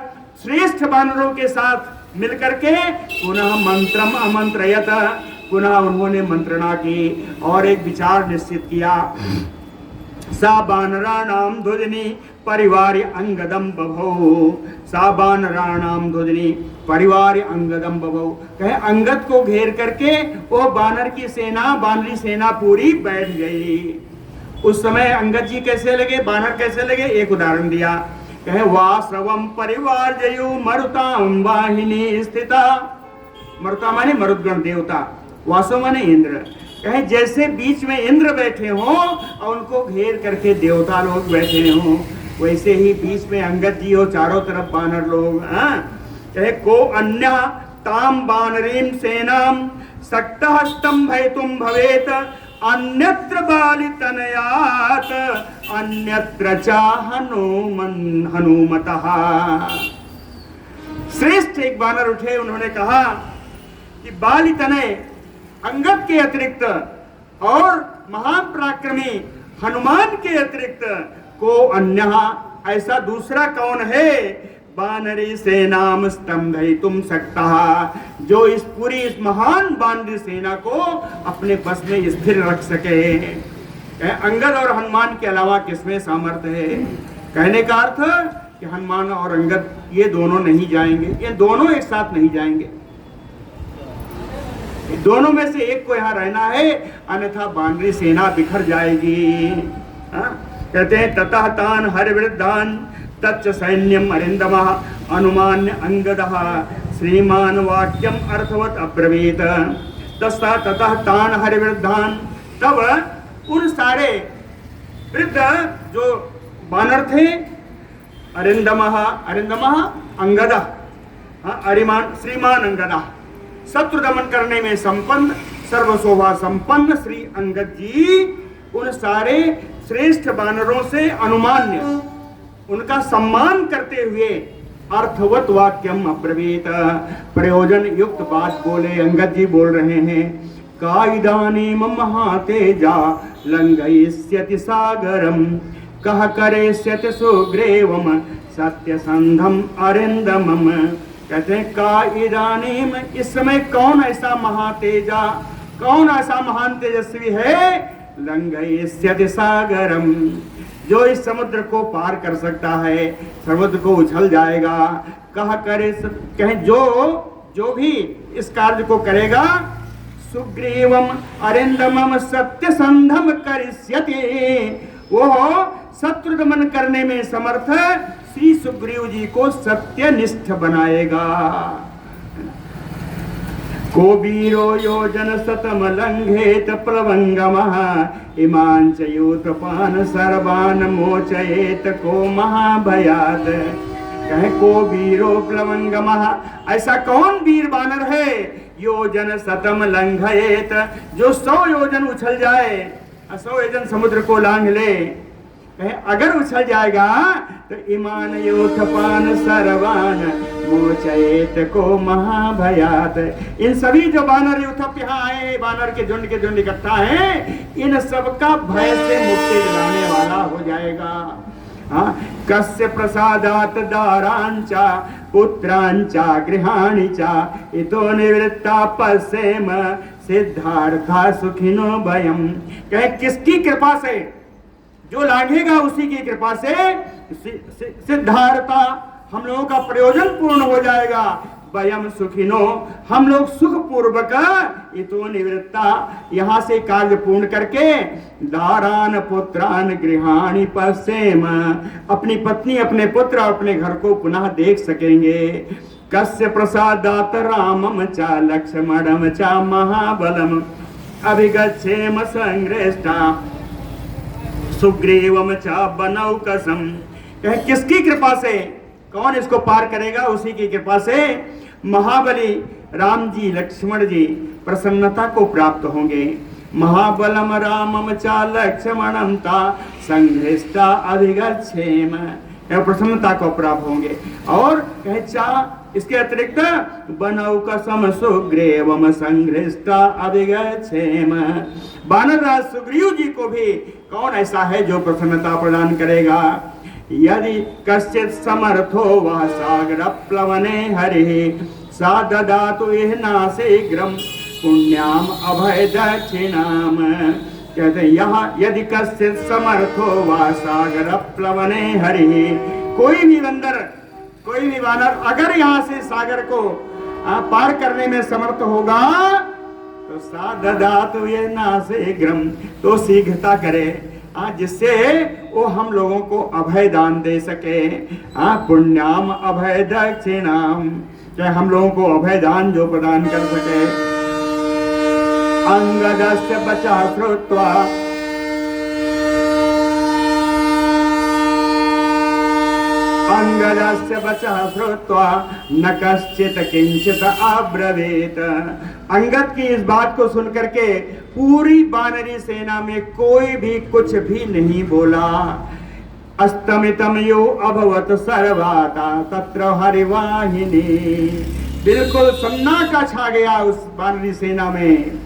श्रेष्ठ वानरों के साथ मिलकर के पुनः मंत्रम अमंत्रयत, पुनः उन्होंने मंत्रणा की और एक विचार निश्चित किया। सा वानराणाम ध्वजनी परिवार अंगदम बभौ, सा वानराणाम ध्वजनी परिवार अंगदम बभौ, कहे अंगद को घेर करके वो बानर की सेना, बानरी सेना पूरी बैठ गई। उस समय अंगद जी कैसे लगे, बानर कैसे लगे, एक उदाहरण दिया। कहे वासवम परिवार जयु मरुताम वाहिनी स्थिता, मरुता माने मरुदगण देवता, वासव माने इंद्र। कहे जैसे बीच में इंद्र बैठे हों और उनको घेर करके देवता लोग बैठे हों, वैसे ही बीच में अंगद जी हो, चारों तरफ बानर लोग। कहे को अन्य ताम बानरीम सेनाम सक्तः स्तंभयितुम भवेत अन्यत्र बालितनयात अन्यत्र च हनुमतः। श्रेष्ठ एक बानर उठे, उन्होंने कहा कि बालितनय अंगद के अतिरिक्त और महान पराक्रमी हनुमान के अतिरिक्त को अन्य, ऐसा दूसरा कौन है, बानरी सेनाम स्तंभयितुम सक्तः, जो इस पूरी इस महान बानरी सेना को अपने बस में स्थिर रख सके। अंगद और हनुमान के अलावा किसमें सामर्थ्य है? कहने का अर्थ कि हनुमान और अंगद ये दोनों नहीं जाएंगे, ये दोनों एक साथ नहीं जाएंगे, दोनों में से एक को यहाँ रहना है, अन्यथा बानरी सेना बिखर जाएगी। कहते हैं ततः तान हरिवृद्धान तच्च सैन्यम अरिंदमः अनुमान्य अंगदः श्रीमान वाक्यम अर्थवत अब्रवीत। तस्ता ततः तान हरिवृद्धान, तब उन सारे वृद्ध जो बानर थे, अरिंदमः, अरिंदमः अंगदः, अरिमान श्रीमान अंगदः, शत्रु दमन करने में संपन्न, सर्वशोभा संपन्न श्री अंगद जी उन सारे श्रेष्ठ बानरों से अनुमान्य, उनका सम्मान करते हुए अर्थवत वाक्यम अब्रवीत, प्रयोजन युक्त बात बोले। अंगद जी बोल रहे हैं, का इदानीं महातेजा लंघयिष्यति सागरम कह करिष्यति सुग्रीवम सत्यसंधम अरिंदमम। कहते हैं का इदानीम, इस समय कौन ऐसा महातेजा, कौन ऐसा महान तेजस्वी है, लंघयिष्यति सागरम, जो इस समुद्र को पार कर सकता है, समुद्र को उछल जाएगा। कहें जो भी इस कार्य को करेगा, सुग्रीवम अरिंदमम सत्यसंधम करिष्यति, वो शत्रुदमन करने में समर्थ श्री सुग्रीव जी को सत्यनिष्ठ बनाएगा। को वीरो योजन शतम लंघेत प्लवंगमः इमान् च यूथपान सर्वान् मोचयेत को महाभयात्। कहे को वीरो प्लवंगमः, ऐसा कौन वीर बानर है, योजन शतम लंघयेत, जो 100 योजन उछल जाए, 100 योजन समुद्र को लांघ ले। कहे अगर उछल जाएगा तो इमान योथपान सर्वान मोचयेत को महाभयात। इन सभी जो बानर यूथप यहाँ आए, बानर के झुंड इकट्ठा है, इन सबका भय से मुक्ति दिलाने वाला हो जाएगा। कस्य प्रसादात दारांचा पुत्रांचा गृहाणि चा इतो निवृत्ता पश्येम सिद्धार्था सुखिनो भयम। कहे किसकी कृपा से, जो लांघेगा उसी की कृपा से सिद्धार्था, हम लोगों का प्रयोजन पूर्ण हो जाएगा। वयम सुखिनो, हम लोग सुख पूर्वक इतो निवृत्ता, यहाँ से कार्य पूर्ण करके दारान पुत्रान गृहाणि पश्येम, अपनी पत्नी अपने पुत्र अपने घर को पुनः देख सकेंगे। कस्य प्रसादात रामम चा लक्ष्मणम चा महाबलम अभिगच्छेम संग्रेष्टा सुग्रीवम चा बनौकसम। कहे किसकी कृपा से, कौन इसको पार करेगा, उसी की कृपा से महाबली राम जी लक्ष्मण जी प्रसन्नता को प्राप्त होंगे। महाबलम रामम चा लक्ष्मणम ता संघ्रिष्टा अधिगच्छेम, प्रसन्नता को प्राप्त होंगे। और कहे चा, इसके अतिरिक्त बनौकसम सुग्रीवम संघ्रिष्टा अधिगच्छेम, वानरराज सुग्रीव जी को भी कौन ऐसा है जो प्रसन्नता प्रदान करेगा। यदि कश्चित समर्थो वह सागर प्लवने हरिः सा ददातु इहना शीघ्रम पुण्याम अभय दक्षिणाम। कहते हैं यहाँ यदि कश्चित समर्थो वह सागर प्लवने हरिः, कोई भी बंदर, कोई भी वानर अगर यहाँ से सागर को पार करने में समर्थ होगा तो सा ददातु इहना शीघ्रम, तो शीघ्रता करे, जिससे वो हम लोगों को अभय दान दे सके। पुण्याम अभय दक्षिणाम, चाहे हम लोगों को अभय दान जो प्रदान कर सके। अंगदस्य बचा श्रुत्वा अंगदस्य वचः श्रुत्वा न कश्चित किंचित अब्रवीत। अंगद की इस बात को सुनकर के पूरी वानरी सेना में कोई भी कुछ भी नहीं बोला। अस्तमितम यो अभवत सर्वाता तत्र हरिवाहिनी, बिल्कुल सन्नाटा छा गया उस वानरी सेना में।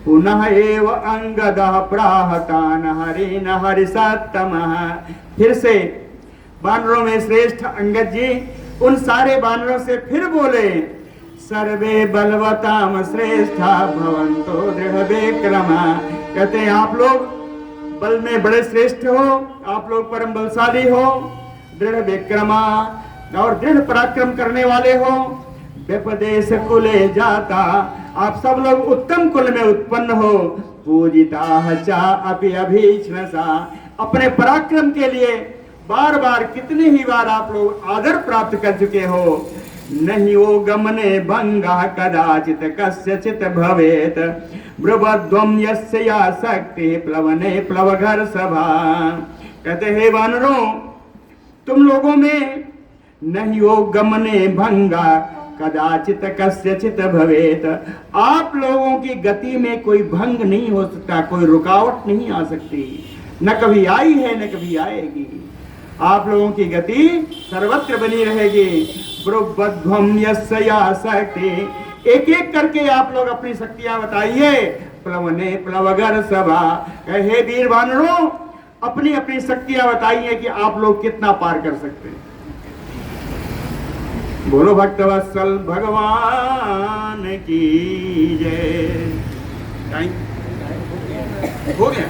पुनः एव अंगदः प्राहतान हरिन हरिसत्तमः, फिर से वानरों में श्रेष्ठ अंगद जी उन सारे वानरों से फिर बोले, सर्वे बलवताम श्रेष्ठा भवंतो दृढ़ विक्रमा। कहते हैं आप लोग बल में बड़े श्रेष्ठ हो, आप लोग परम बलशाली हो, दृढ़ विक्रमा और दृढ़ पराक्रम करने वाले हो। व्यपदेश कुले जाता, आप सब लोग उत्तम कुल में उत्पन्न हो। पूजिता चा अपि अभीष्णसा, अपने पराक्रम के लिए बार बार कितने ही बार आप लोग आदर प्राप्त कर चुके हो। नहीं वो गमने भंगा कदाचित कस्यचित भवेत ब्रुवध्वम यस्य या शक्ति प्लवने प्लवघर सभा। कहते हे वानरों, तुम लोगों में नहीं वो गमने भंगा कदाचित कस्यचित भवेत, आप लोगों की गति में कोई भंग नहीं हो सकता, कोई रुकावट नहीं आ सकती, न कभी आई है न कभी आएगी। आप लोगों की गति सर्वत्र बनी रहेगी। ब्रुवध्वम यस्य या शक्ति, एक एक करके आप लोग अपनी शक्तियां बताइए। प्लवने प्लवगर सभा। हे वीर वानरों, अपनी अपनी शक्तियां बताइए कि आप लोग कितना पार कर सकते हैं। बोलो भक्तवत्सल भगवान की जय। हो गया